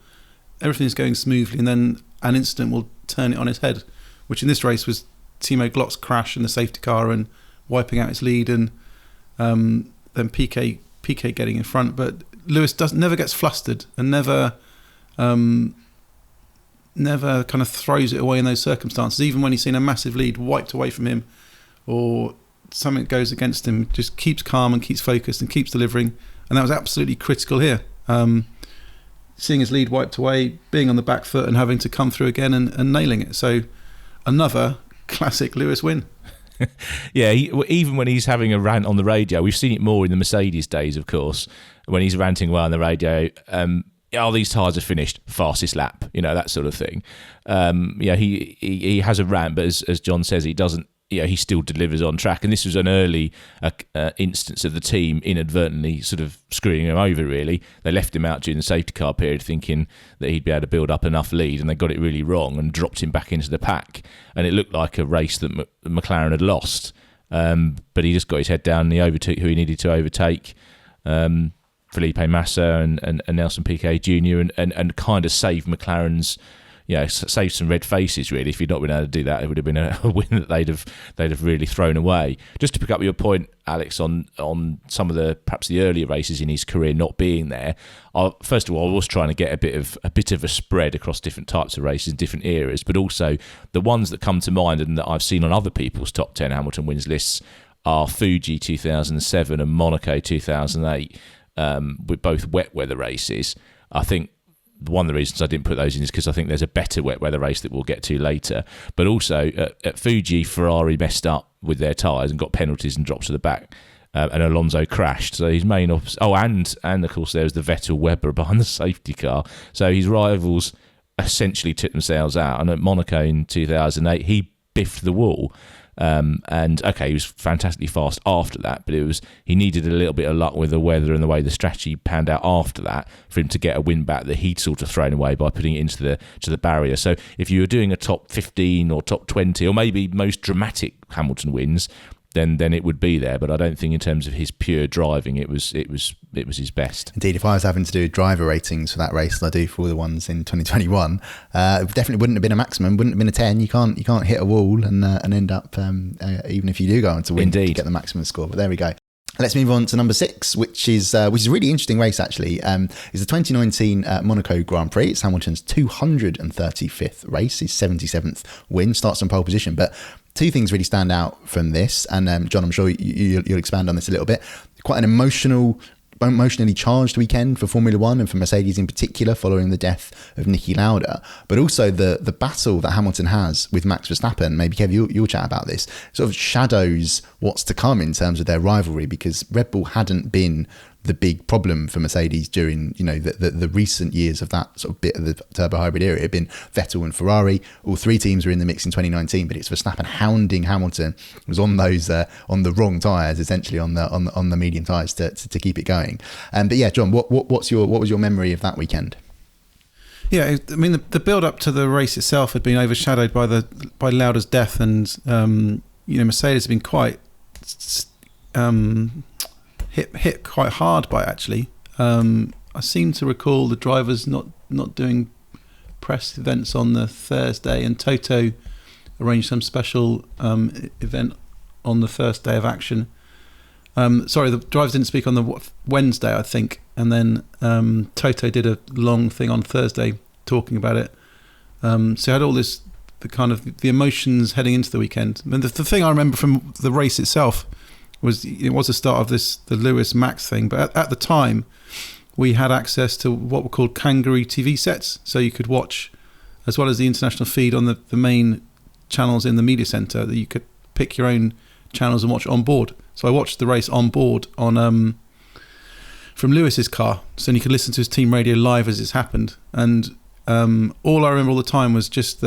everything's going smoothly, and then an incident will turn it on its head, which in this race was Timo Glock's crash in the safety car and wiping out his lead, and then Piquet getting in front. But Lewis never gets flustered and never kind of throws it away in those circumstances, even when he's seen a massive lead wiped away from him or something goes against him. Just keeps calm and keeps focused and keeps delivering. And that was absolutely critical here. Seeing his lead wiped away, being on the back foot and having to come through again and nailing it. So another classic Lewis win. Yeah, even when he's having a rant on the radio, we've seen it more in the Mercedes days, of course, when he's ranting away on the radio. These tyres are finished, fastest lap, that sort of thing. He has a rant, but as John says, he doesn't. He still delivers on track, and this was an early instance of the team inadvertently sort of screwing him over, really. They left him out during the safety car period thinking that he'd be able to build up enough lead, and they got it really wrong and dropped him back into the pack, and it looked like a race that McLaren had lost, but he just got his head down and he overtook who he needed to overtake, Felipe Massa and Nelson Piquet Jr. and kind of saved McLaren's, saved some red faces, really. If he'd not been able to do that, it would have been a win that they'd have really thrown away. Just to pick up your point, Alex, on some of perhaps the earlier races in his career not being there. First of all, I was trying to get a bit of a spread across different types of races, different eras, but also the ones that come to mind and that I've seen on other people's top 10 Hamilton wins lists are Fuji 2007 and Monaco 2008, with both wet weather races. I think one of the reasons I didn't put those in is because I think there's a better wet weather race that we'll get to later. But also at Fuji, Ferrari messed up with their tyres and got penalties and drops to the back, and Alonso crashed. So his main and of course there was the Vettel Webber behind the safety car. So his rivals essentially took themselves out. And at Monaco in 2008, he biffed the wall. He was fantastically fast after that, but he needed a little bit of luck with the weather and the way the strategy panned out after that for him to get a win back that he'd sort of thrown away by putting it into the barrier. So if you were doing a top 15 or top 20 or maybe most dramatic Hamilton wins, then it would be there. But I don't think in terms of his pure driving, it was his best. Indeed, if I was having to do driver ratings for that race, as I do for all the ones in 2021, it definitely wouldn't have been a maximum, wouldn't have been a 10. You can't hit a wall and end up even if you do go on to win, Indeed, to get the maximum score. But there we go. Let's move on to number 6, which is a really interesting race, actually. It's the 2019 Monaco Grand Prix. It's Hamilton's 235th race, his 77th win, starts on pole position. But two things really stand out from this, and John, I'm sure you'll expand on this a little bit. Quite an emotionally charged weekend for Formula One and for Mercedes in particular, following the death of Niki Lauda, but also the battle that Hamilton has with Max Verstappen. Maybe Kev, you'll chat about this. Sort of shadows what's to come in terms of their rivalry, because Red Bull hadn't been the big problem for Mercedes during the recent years of that sort of bit of the turbo hybrid era. It had been Vettel and Ferrari. All three teams were in the mix in 2019, but it's Verstappen hounding Hamilton. It was on those on the wrong tyres, essentially on the medium tyres to keep it going. But yeah, John, what was your memory of that weekend? Yeah, I mean the build up to the race itself had been overshadowed by Lauda's death, and Mercedes had been quite hit quite hard by it, actually. I seem to recall the drivers not doing press events on the Thursday, and Toto arranged some special event on the first day of action. Sorry, the drivers didn't speak on the Wednesday, I think, and then Toto did a long thing on Thursday talking about it. So I had all this, the emotions heading into the weekend. And the thing I remember from the race itself was it was the start of the Lewis Max thing, but at the time we had access to what were called Kangaroo TV sets, so you could watch, as well as the international feed on the main channels in the media centre, that you could pick your own channels and watch on board. So I watched the race on board on from Lewis's car, so you could listen to his team radio live as it's happened. And all I remember all the time was just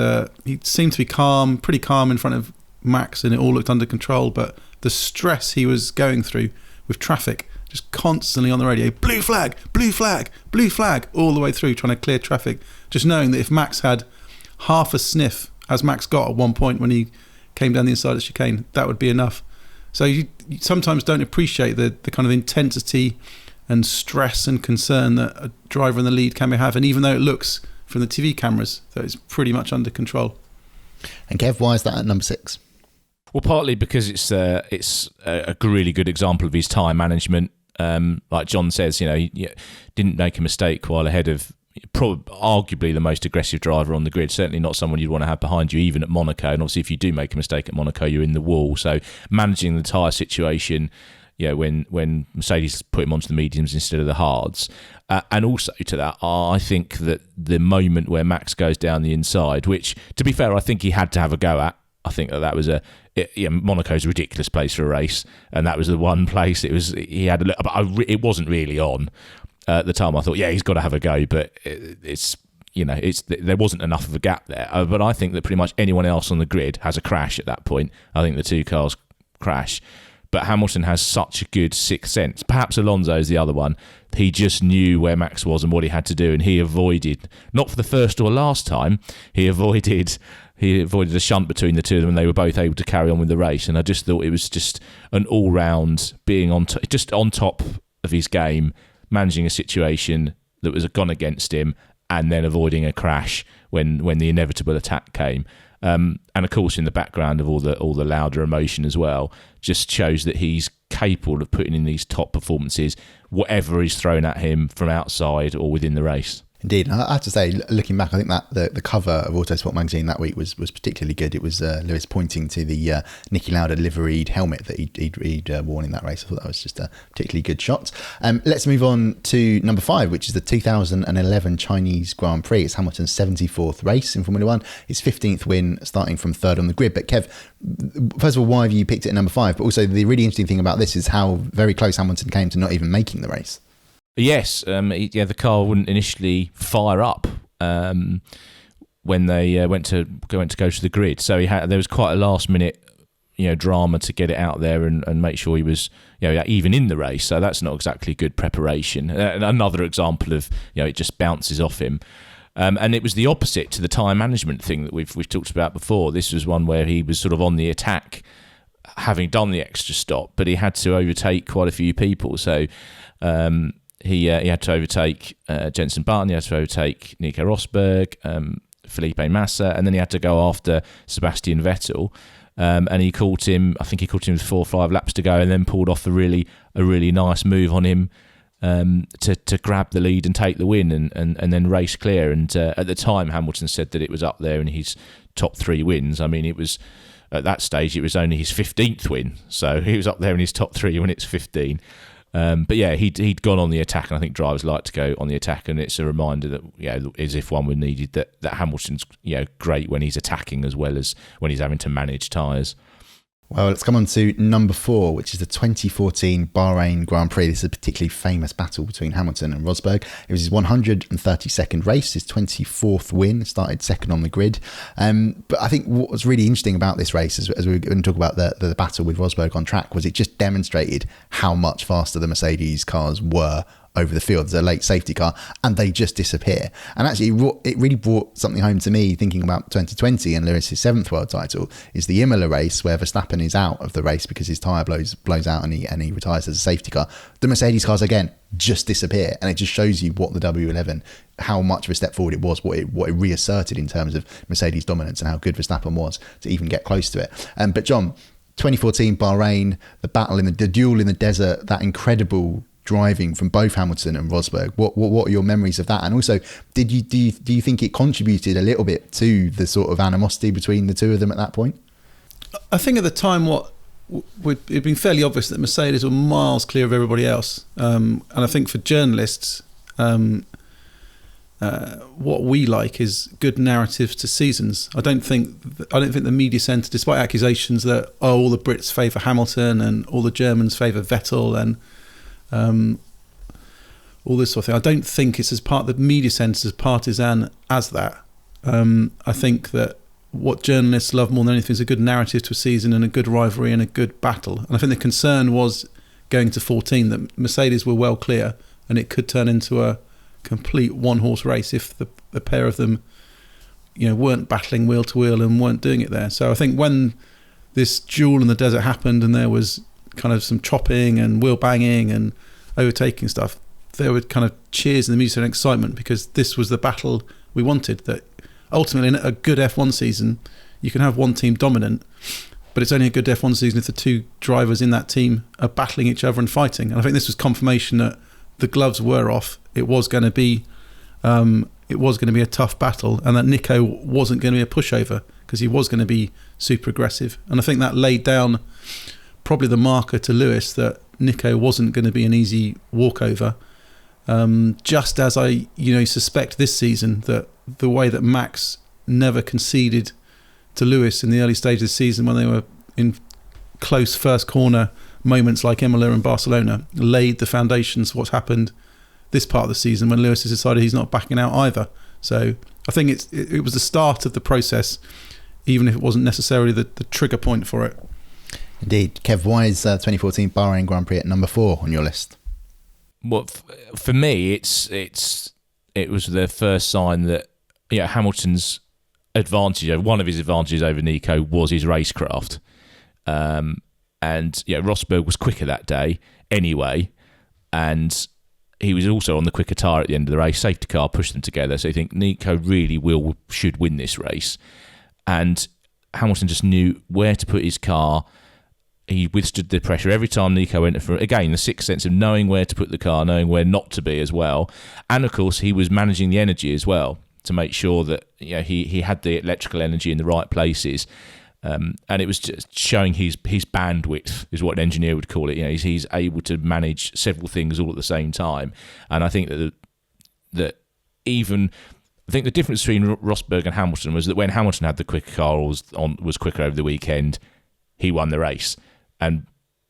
he seemed to be calm, pretty calm in front of Max, and it all looked under control. But the stress he was going through with traffic, just constantly on the radio, blue flag, blue flag, blue flag, all the way through trying to clear traffic. Just knowing that if Max had half a sniff, as Max got at one point when he came down the inside of the chicane, that would be enough. So you sometimes don't appreciate the kind of intensity and stress and concern that a driver in the lead can have. And even though it looks from the TV cameras that it's pretty much under control. And Kev, why is that at number 6? Well, partly because it's a really good example of his time management. Like John says, he didn't make a mistake while ahead of arguably the most aggressive driver on the grid. Certainly not someone you'd want to have behind you, even at Monaco. And obviously, if you do make a mistake at Monaco, you're in the wall. So managing the tyre situation, when Mercedes put him onto the mediums instead of the hards. And also to that, I think that the moment where Max goes down the inside, which, to be fair, I think he had to have a go at. I think that was Monaco's a ridiculous place for a race, and that was the one place he had it wasn't really on. At the time, I thought, he's got to have a go, but there wasn't enough of a gap there. But I think that pretty much anyone else on the grid has a crash at that point. I think the two cars crash. But Hamilton has such a good sixth sense. Perhaps Alonso is the other one. He just knew where Max was and what he had to do, and he avoided, not for the first or last time, he avoided a shunt between the two of them, and they were both able to carry on with the race. And I just thought it was just an all-round being on top of his game, managing a situation that was gone against him, and then avoiding a crash when the inevitable attack came. And of course, in the background of all the louder emotion as well, just shows that he's capable of putting in these top performances, whatever is thrown at him from outside or within the race. Indeed. I have to say, looking back, I think that the cover of Autosport magazine that week was particularly good. It was Lewis pointing to the Niki Lauda liveried helmet that he'd worn in that race. I thought that was just a particularly good shot. Let's move on to number 5, which is the 2011 Chinese Grand Prix. It's Hamilton's 74th race in Formula 1. His 15th win, starting from 3rd on the grid. But Kev, first of all, why have you picked it at number 5? But also, the really interesting thing about this is how very close Hamilton came to not even making the race. Yes, the car wouldn't initially fire up when they went to go to the grid. So there was quite a last minute, drama to get it out there and make sure he was, even in the race. So that's not exactly good preparation. Another example of, it just bounces off him. And it was the opposite to the time management thing that we've talked about before. This was one where he was sort of on the attack, having done the extra stop, but he had to overtake quite a few people. So. He had to overtake Jenson Button, he had to overtake Nico Rosberg, Felipe Massa, and then he had to go after Sebastian Vettel. And he caught him with 4 or 5 laps to go, and then pulled off a really nice move on him to grab the lead and take the win and then race clear. And at the time, Hamilton said that it was up there in his top 3 wins. I mean, it was at that stage, it was only his 15th win. So he was up there in his top 3 when it's 15. But yeah, he'd gone on the attack, and I think drivers like to go on the attack, and it's a reminder that, as if one were needed, that Hamilton's great when he's attacking as well as when he's having to manage tyres. Well, let's come on to number 4, which is the 2014 Bahrain Grand Prix. This is a particularly famous battle between Hamilton and Rosberg. It was his 132nd race, his 24th win, started second on the grid. But I think what was really interesting about this race, as we were going to talk about the battle with Rosberg on track, was it just demonstrated how much faster the Mercedes cars were over the field. There's a late safety car, and they just disappear. And actually, it really brought something home to me, thinking about 2020 and Lewis's 7th world title, is the Imola race where Verstappen is out of the race because his tyre blows out and he retires as a safety car. The Mercedes cars, again, just disappear. And it just shows you what the W11, how much of a step forward it was, what it reasserted in terms of Mercedes dominance and how good Verstappen was to even get close to it. But John, 2014 Bahrain, the battle in the duel in the desert, that incredible driving from both Hamilton and Rosberg. What are your memories of that? And also, do you think it contributed a little bit to the sort of animosity between the two of them at that point? I think at the time, it'd been fairly obvious that Mercedes were miles clear of everybody else, and I think for journalists, what we like is good narratives to seasons. I don't think the media centre, despite accusations that all the Brits favour Hamilton and all the Germans favour Vettel and all this sort of thing, I don't think it's the media centre as partisan as that. I think that what journalists love more than anything is a good narrative to a season and a good rivalry and a good battle. And I think the concern was going to 14 that Mercedes were well clear and it could turn into a complete one-horse race if the pair of them, weren't battling wheel to wheel and weren't doing it there. So I think when this duel in the desert happened and there was kind of some chopping and wheel banging and overtaking stuff, there were kind of cheers in the media and excitement because this was the battle we wanted. That ultimately, in a good F1 season, you can have one team dominant, but it's only a good F1 season if the two drivers in that team are battling each other and fighting. And I think this was confirmation that the gloves were off. It was going to be a tough battle, and that Nico wasn't going to be a pushover because he was going to be super aggressive. And I think that laid down probably the marker to Lewis that Nico wasn't going to be an easy walkover. Just as I suspect this season that the way that Max never conceded to Lewis in the early stages of the season when they were in close first corner moments like Imola and Barcelona laid the foundations for what's happened this part of the season when Lewis has decided he's not backing out either. So I think it was the start of the process, even if it wasn't necessarily the trigger point for it. Indeed. Kev, why is 2014 Bahrain Grand Prix at number 4 on your list? Well, for me, it was the first sign that Hamilton's advantage, one of his advantages over Nico, was his racecraft. And Rosberg was quicker that day anyway, and he was also on the quicker tyre at the end of the race. Safety car pushed them together, so I think Nico really should win this race. And Hamilton just knew where to put his car. He withstood the pressure every time Nico went for, again, the sixth sense of knowing where to put the car, knowing where not to be as well. And of course, he was managing the energy as well to make sure that he had the electrical energy in the right places. And it was just showing his bandwidth, is what an engineer would call it. He's able to manage several things all at the same time. And I think that I think the difference between Rosberg and Hamilton was that when Hamilton had the quicker car or was quicker over the weekend, he won the race.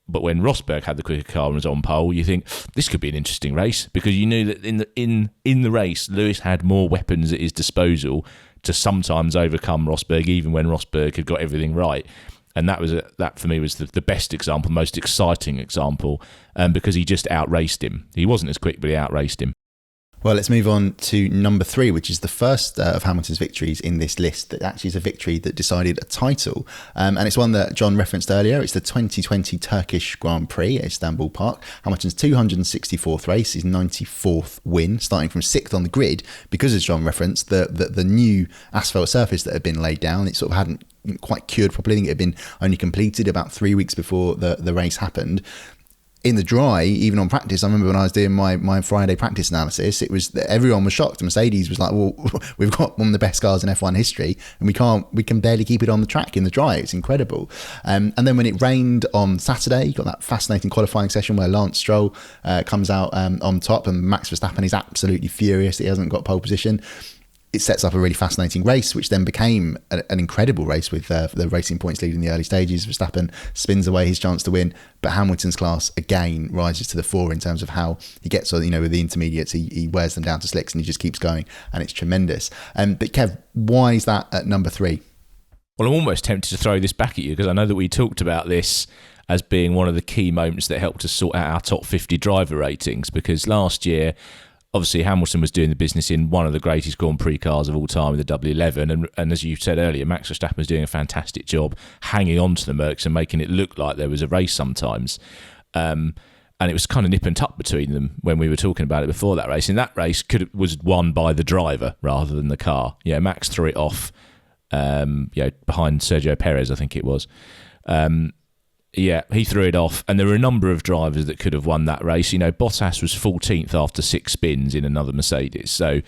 But when Rosberg had the quicker car and was on pole, you think this could be an interesting race because you knew that in the race, Lewis had more weapons at his disposal to sometimes overcome Rosberg, even when Rosberg had got everything right. And that for me was the best example, most exciting example, because he just outraced him. He wasn't as quick, but he outraced him. Well, let's move on to number 3, which is the first of Hamilton's victories in this list that actually is a victory that decided a title. And it's one that John referenced earlier. It's the 2020 Turkish Grand Prix at Istanbul Park. Hamilton's 264th race, his 94th win, starting from 6th on the grid, because as John referenced, the new asphalt surface that had been laid down, it sort of hadn't quite cured properly. I think it had been only completed about 3 weeks before the race happened. In the dry, even on practice, I remember when I was doing my Friday practice analysis, it was that everyone was shocked. Mercedes was like, well, we've got one of the best cars in F1 history and we can barely keep it on the track in the dry. It's incredible. And then when it rained on Saturday, you got that fascinating qualifying session where Lance Stroll comes out on top and Max Verstappen is absolutely furious that he hasn't got pole position. It sets up a really fascinating race, which then became an incredible race with the Racing Points lead in the early stages. Verstappen spins away his chance to win, but Hamilton's class again rises to the fore in terms of how he gets, with the intermediates, he wears them down to slicks and he just keeps going, and it's tremendous. But Kev, why is that at number 3? Well, I'm almost tempted to throw this back at you because I know that we talked about this as being one of the key moments that helped us sort out our top 50 driver ratings, because last year, obviously, Hamilton was doing the business in one of the greatest Grand Prix cars of all time with the W11. And as you said earlier, Max Verstappen was doing a fantastic job hanging on to the Mercs and making it look like there was a race sometimes. And it was kind of nip and tuck between them when we were talking about it before that race. And that race was won by the driver rather than the car. Max threw it off behind Sergio Perez, I think it was. Yeah, he threw it off, and there were a number of drivers that could have won that race. You know, Bottas was 14th after 6 spins in another Mercedes. So,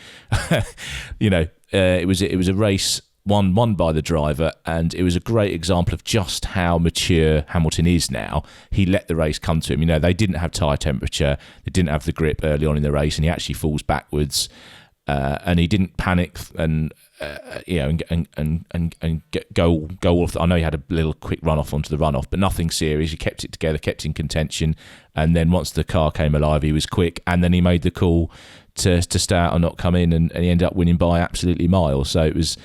it was a race won by the driver, and it was a great example of just how mature Hamilton is now. He let the race come to him. You know, they didn't have tyre temperature, they didn't have the grip early on in the race, and he actually falls backwards, and he didn't panic and go off. I know he had a little quick run off onto the runoff, but nothing serious. He kept it together, kept in contention, and then once the car came alive, he was quick, and then he made the call to stay out and not come in, and he ended up winning by absolutely miles. So it was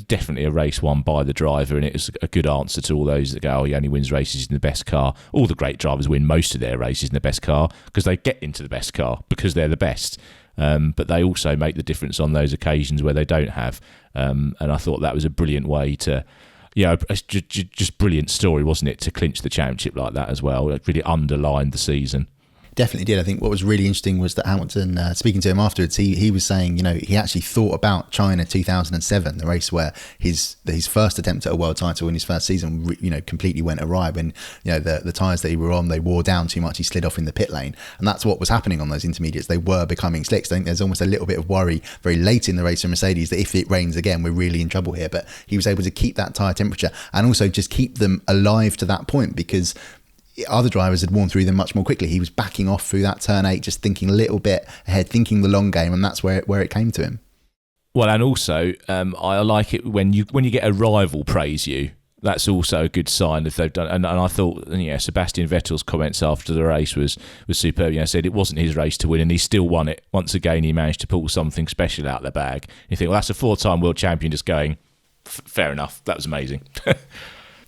definitely a race won by the driver, and it was a good answer to all those that go, he only wins races in the best car. All the great drivers win most of their races in the best car because they get into the best car because they're the best. But they also make the difference on those occasions where they don't have. And I thought that was a brilliant way to, just brilliant story, wasn't it, to clinch the championship like that as well. It really underlined the season. Definitely did. I think what was really interesting was that Hamilton, speaking to him afterwards, he was saying, he actually thought about China 2007, the race where his first attempt at a world title in his first season, completely went awry when, the tyres that he were on, they wore down too much. He slid off in the pit lane. And that's what was happening on those intermediates. They were becoming slicks. I think there's almost a little bit of worry very late in the race for Mercedes that if it rains again, we're really in trouble here. But he was able to keep that tyre temperature and also just keep them alive to that point, because other drivers had worn through them much more quickly. He was backing off through that turn 8, just thinking a little bit ahead, thinking the long game, and that's where it came to him. Well, and also I like it when you get a rival praise you. That's also a good sign if they've done. And I thought, Sebastian Vettel's comments after the race was superb. Said it wasn't his race to win, and he still won it. Once again, he managed to pull something special out of the bag. You think, well, that's a 4-time world champion just going, fair enough. That was amazing.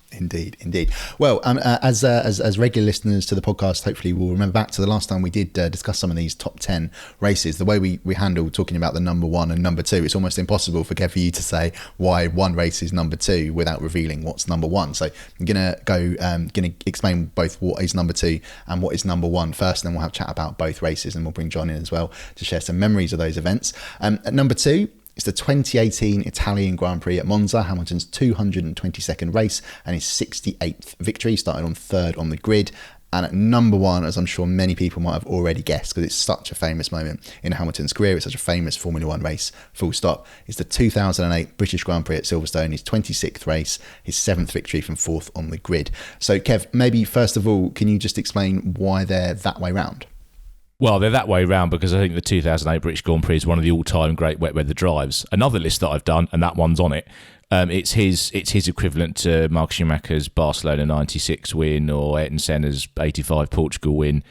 Indeed. Well, as regular listeners to the podcast, hopefully will remember back to the last time we did discuss some of these top 10 races. The way we handle talking about the number 1 and number 2, it's almost impossible for you to say why one race is number 2 without revealing what's number 1. So I'm gonna explain both what is number 2 and what is number 1 first, and then we'll have a chat about both races, and we'll bring John in as well to share some memories of those events. At number 2, it's the 2018 Italian Grand Prix at Monza, Hamilton's 222nd race and his 68th victory. He started on 3rd on the grid. And at number 1, as I'm sure many people might have already guessed, because it's such a famous moment in Hamilton's career, it's such a famous Formula 1 race, full stop, is the 2008 British Grand Prix at Silverstone, his 26th race, his 7th victory from 4th on the grid. So, Kev, maybe first of all, can you just explain why they're that way round? Well, they're that way round because I think the 2008 British Grand Prix is one of the all-time great wet weather drives. Another list that I've done, and that one's on it. It's his equivalent to Mark Schumacher's Barcelona 96 win or Ayrton Senna's 85 Portugal win.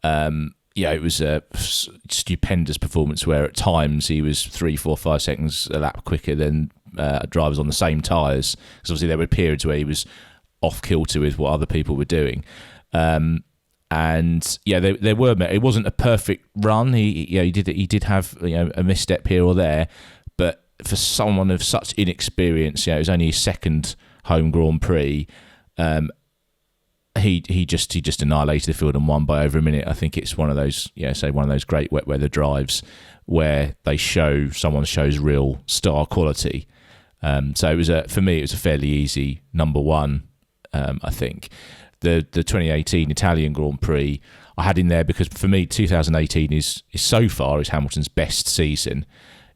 It was a stupendous performance where at times he was 3, 4, 5 seconds a lap quicker than drivers on the same tyres. Because obviously there were periods where he was off kilter with what other people were doing. And there were. It wasn't a perfect run. He did have a misstep here or there, but for someone of such inexperience, it was only his second home Grand Prix. He just annihilated the field and won by over a minute. I think it's one of those one of those great wet weather drives where someone shows real star quality. So it was for me it was a fairly easy number 1. I think. The 2018 Italian Grand Prix I had in there because for me 2018 is so far is Hamilton's best season,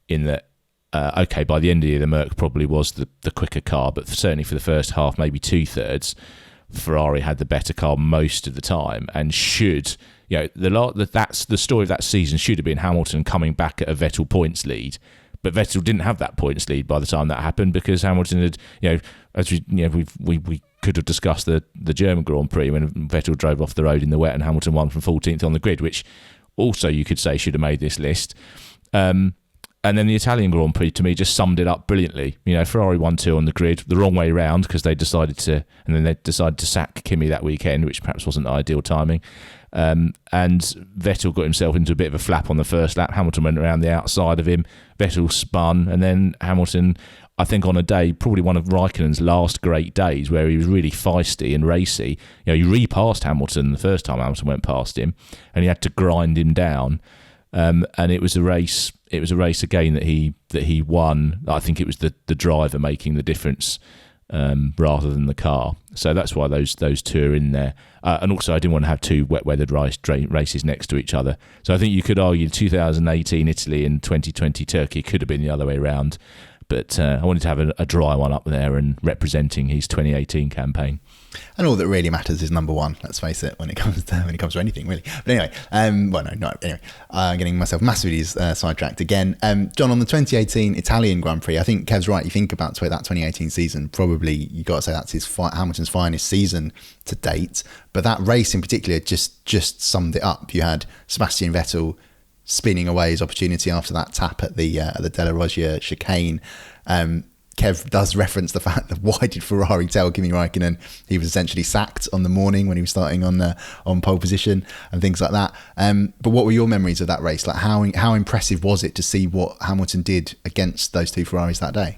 in that by the end of the year the Merc probably was the quicker car, but certainly for the first half, maybe 2/3, Ferrari had the better car most of the time, and that's the story of that season should have been Hamilton coming back at a Vettel points lead. But Vettel didn't have that points lead by the time that happened because Hamilton had, as we could have discussed the German Grand Prix when Vettel drove off the road in the wet and Hamilton won from 14th on the grid, which also you could say should have made this list. And then the Italian Grand Prix to me just summed it up brilliantly. Ferrari 1-2 on the grid, the wrong way round because they decided to sack Kimi that weekend, which perhaps wasn't ideal timing. And Vettel got himself into a bit of a flap on the first lap. Hamilton went around the outside of him. Vettel spun, and then Hamilton, I think on a day, probably one of Raikkonen's last great days where he was really feisty and racy. He repassed Hamilton the first time Hamilton went past him, and he had to grind him down. And it was a race. It was a race again that he won. I think it was the driver making the difference rather than the car. So that's why those two are in there. And also, I didn't want to have two wet-weathered races next to each other. So I think you could argue 2018 Italy and 2020 Turkey could have been the other way around. But I wanted to have a dry one up there and representing his 2018 campaign. And all that really matters is number one. Let's face it, when it comes to anything, really. But anyway, anyway, I'm getting myself massively sidetracked again. John, on the 2018 Italian Grand Prix, I think Kev's right. You think about that 2018 season, probably you got to say that's Hamilton's finest season to date. But that race in particular just summed it up. You had Sebastian Vettel spinning away his opportunity after that tap at the Della Roggia chicane. Kev does reference the fact that why did Ferrari tell Kimi Räikkönen he was essentially sacked on the morning when he was starting on pole position and things like that. But what were your memories of that race? Like how impressive was it to see what Hamilton did against those two Ferraris that day?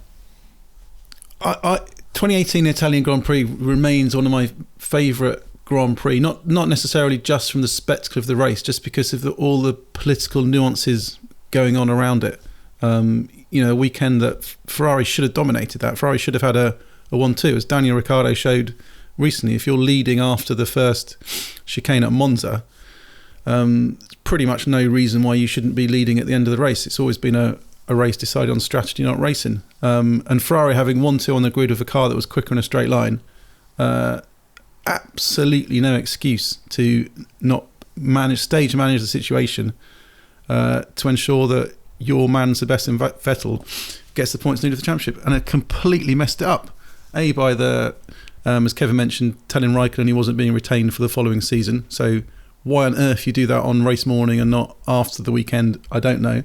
2018 Italian Grand Prix remains one of my favourite Grand Prix, not necessarily just from the spectacle of the race, just because of all the political nuances going on around it. A weekend that Ferrari should have dominated that. Ferrari should have had a 1-2. As Daniel Ricciardo showed recently, if you're leading after the first chicane at Monza, pretty much no reason why you shouldn't be leading at the end of the race. It's always been a race decided on strategy, not racing. And Ferrari having 1-2 on the grid with a car that was quicker in a straight line, absolutely no excuse to not stage manage the situation to ensure that your man Sebastian Vettel gets the points needed for the championship, and it completely messed it up. By as Kevin mentioned, telling Raikkonen he wasn't being retained for the following season. So why on earth you do that on race morning and not after the weekend, I don't know.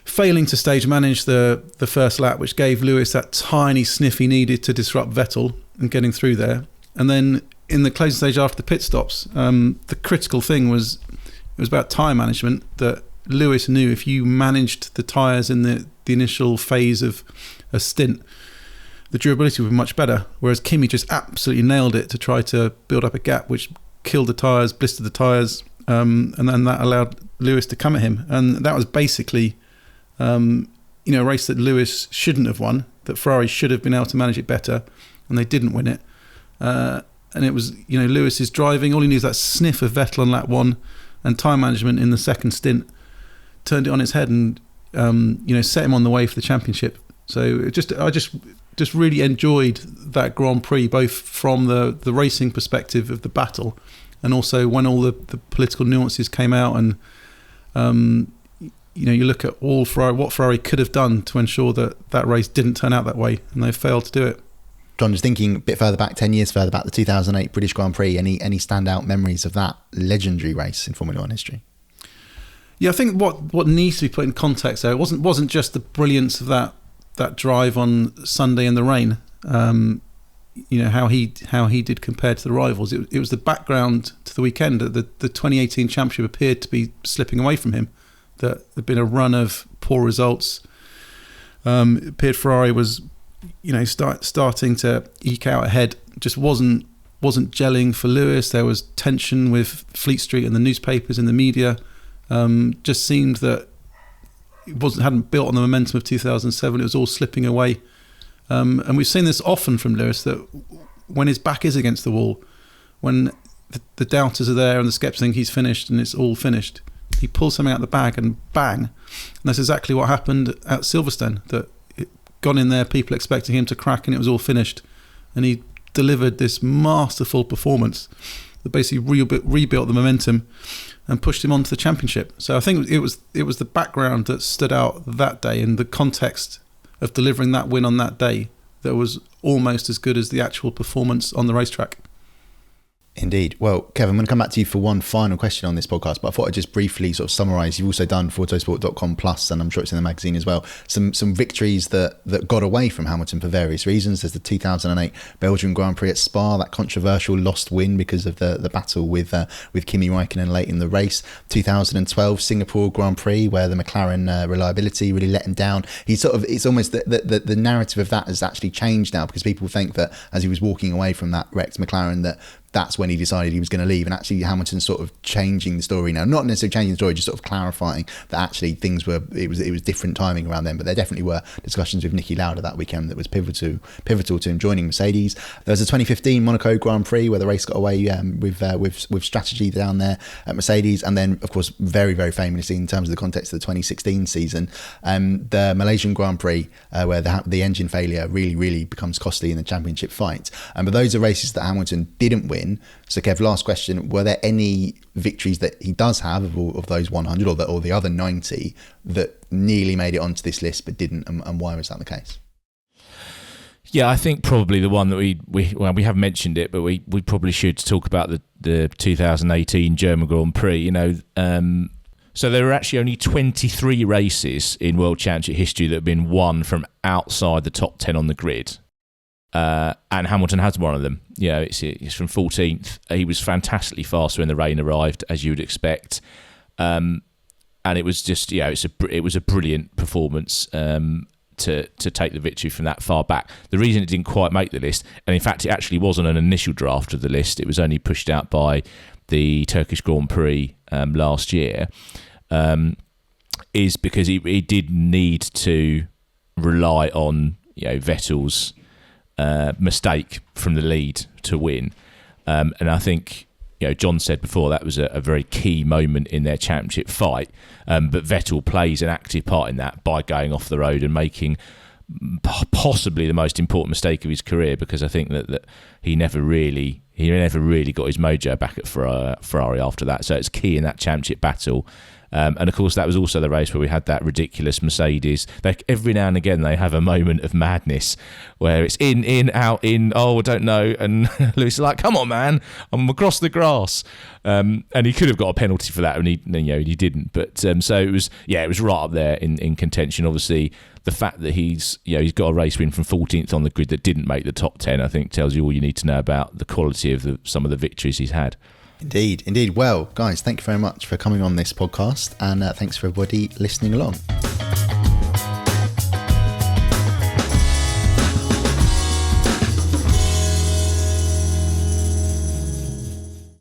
Failing to stage manage the first lap, which gave Lewis that tiny sniff he needed to disrupt Vettel and getting through there. And then in the closing stage after the pit stops, the critical thing was it was about tyre management, that Lewis knew if you managed the tyres in the initial phase of a stint, the durability would be much better. Whereas Kimi just absolutely nailed it to try to build up a gap, which killed the tyres, blistered the tyres, and then that allowed Lewis to come at him. And that was basically a race that Lewis shouldn't have won, that Ferrari should have been able to manage it better, and they didn't win it. And it was, Lewis's driving, all he needs that sniff of Vettel on lap one, and time management in the second stint turned it on its head and set him on the way for the championship. So I just really enjoyed that Grand Prix, both from the racing perspective of the battle, and also when all the political nuances came out, and you look at what Ferrari could have done to ensure that race didn't turn out that way, and they failed to do it. John, just thinking a bit further back, 10 years further back, the 2008 British Grand Prix, any standout memories of that legendary race in Formula One history? Yeah, I think what needs to be put in context there, it wasn't just the brilliance of that drive on Sunday in the rain. How he did compared to the rivals. It was the background to the weekend. The 2018 championship appeared to be slipping away from him. That there'd been a run of poor results. It appeared Ferrari was, starting to eke out ahead. Just wasn't gelling for Lewis. There was tension with Fleet Street and the newspapers and the media. Just seemed that it hadn't built on the momentum of 2007. It was all slipping away, and we've seen this often from Lewis, that when his back is against the wall, when the doubters are there and the skeptics think he's finished and it's all finished, he pulls something out of the bag and bang. And that's exactly what happened at Silverstone. That it gone in there, people expecting him to crack, and it was all finished, and he delivered this masterful performance that basically rebuilt the momentum and pushed him on to the championship. So I think it was the background that stood out that day, and the context of delivering that win on that day that was almost as good as the actual performance on the racetrack. Indeed. Well, Kevin, I'm going to come back to you for one final question on this podcast, but I thought I'd just briefly sort of summarise. You've also done for Autosport.com Plus, and I'm sure it's in the magazine as well, some victories that got away from Hamilton for various reasons. There's the 2008 Belgian Grand Prix at Spa, that controversial lost win because of the battle with Kimi Räikkönen late in the race. 2012 Singapore Grand Prix, where the McLaren reliability really let him down. It's almost the narrative of that has actually changed now, because people think that as he was walking away from that wrecked McLaren, that that's when he decided he was going to leave. And actually Hamilton sort of changing the story now, not necessarily changing the story, just sort of clarifying that actually it was different timing around then. But there definitely were discussions with Niki Lauda that weekend that was pivotal to him joining Mercedes. There was a 2015 Monaco Grand Prix where the race got away with strategy down there at Mercedes. And then, of course, very, very famously in terms of the context of the 2016 season, the Malaysian Grand Prix where the engine failure really, really becomes costly in the championship fight. But those are races that Hamilton didn't win. So Kev, last question, were there any victories that he does have of those 100 or the other 90 that nearly made it onto this list but didn't, and why was that the case? Yeah, I think probably the one that we haven't mentioned it, but we probably should talk about the 2018 German Grand Prix. So there were actually only 23 races in World Championship history that have been won from outside the top 10 on the grid. And Hamilton has one of them. It's from 14th. He was fantastically fast when the rain arrived, as you would expect. And it was just, it was a brilliant performance to take the victory from that far back. The reason it didn't quite make the list, and in fact it actually wasn't an initial draft of the list, it was only pushed out by the Turkish Grand Prix last year, is because he did need to rely on Vettel's mistake from the lead to win, and I think John said before that was a very key moment in their championship fight, but Vettel plays an active part in that by going off the road and making possibly the most important mistake of his career, because I think that he never really got his mojo back at Ferrari after that. So it's key in that championship battle. And of course, that was also the race where we had that ridiculous Mercedes. Every now and again, they have a moment of madness where it's in, out, in. Oh, I don't know. And Lewis is like, "Come on, man! I'm across the grass." And he could have got a penalty for that, and he didn't. But so it was right up there in contention. Obviously, the fact that he's got a race win from 14th on the grid that didn't make the top 10, I think, tells you all you need to know about the quality of some of the victories he's had. Indeed. Well, guys, thank you very much for coming on this podcast, and thanks for everybody listening along.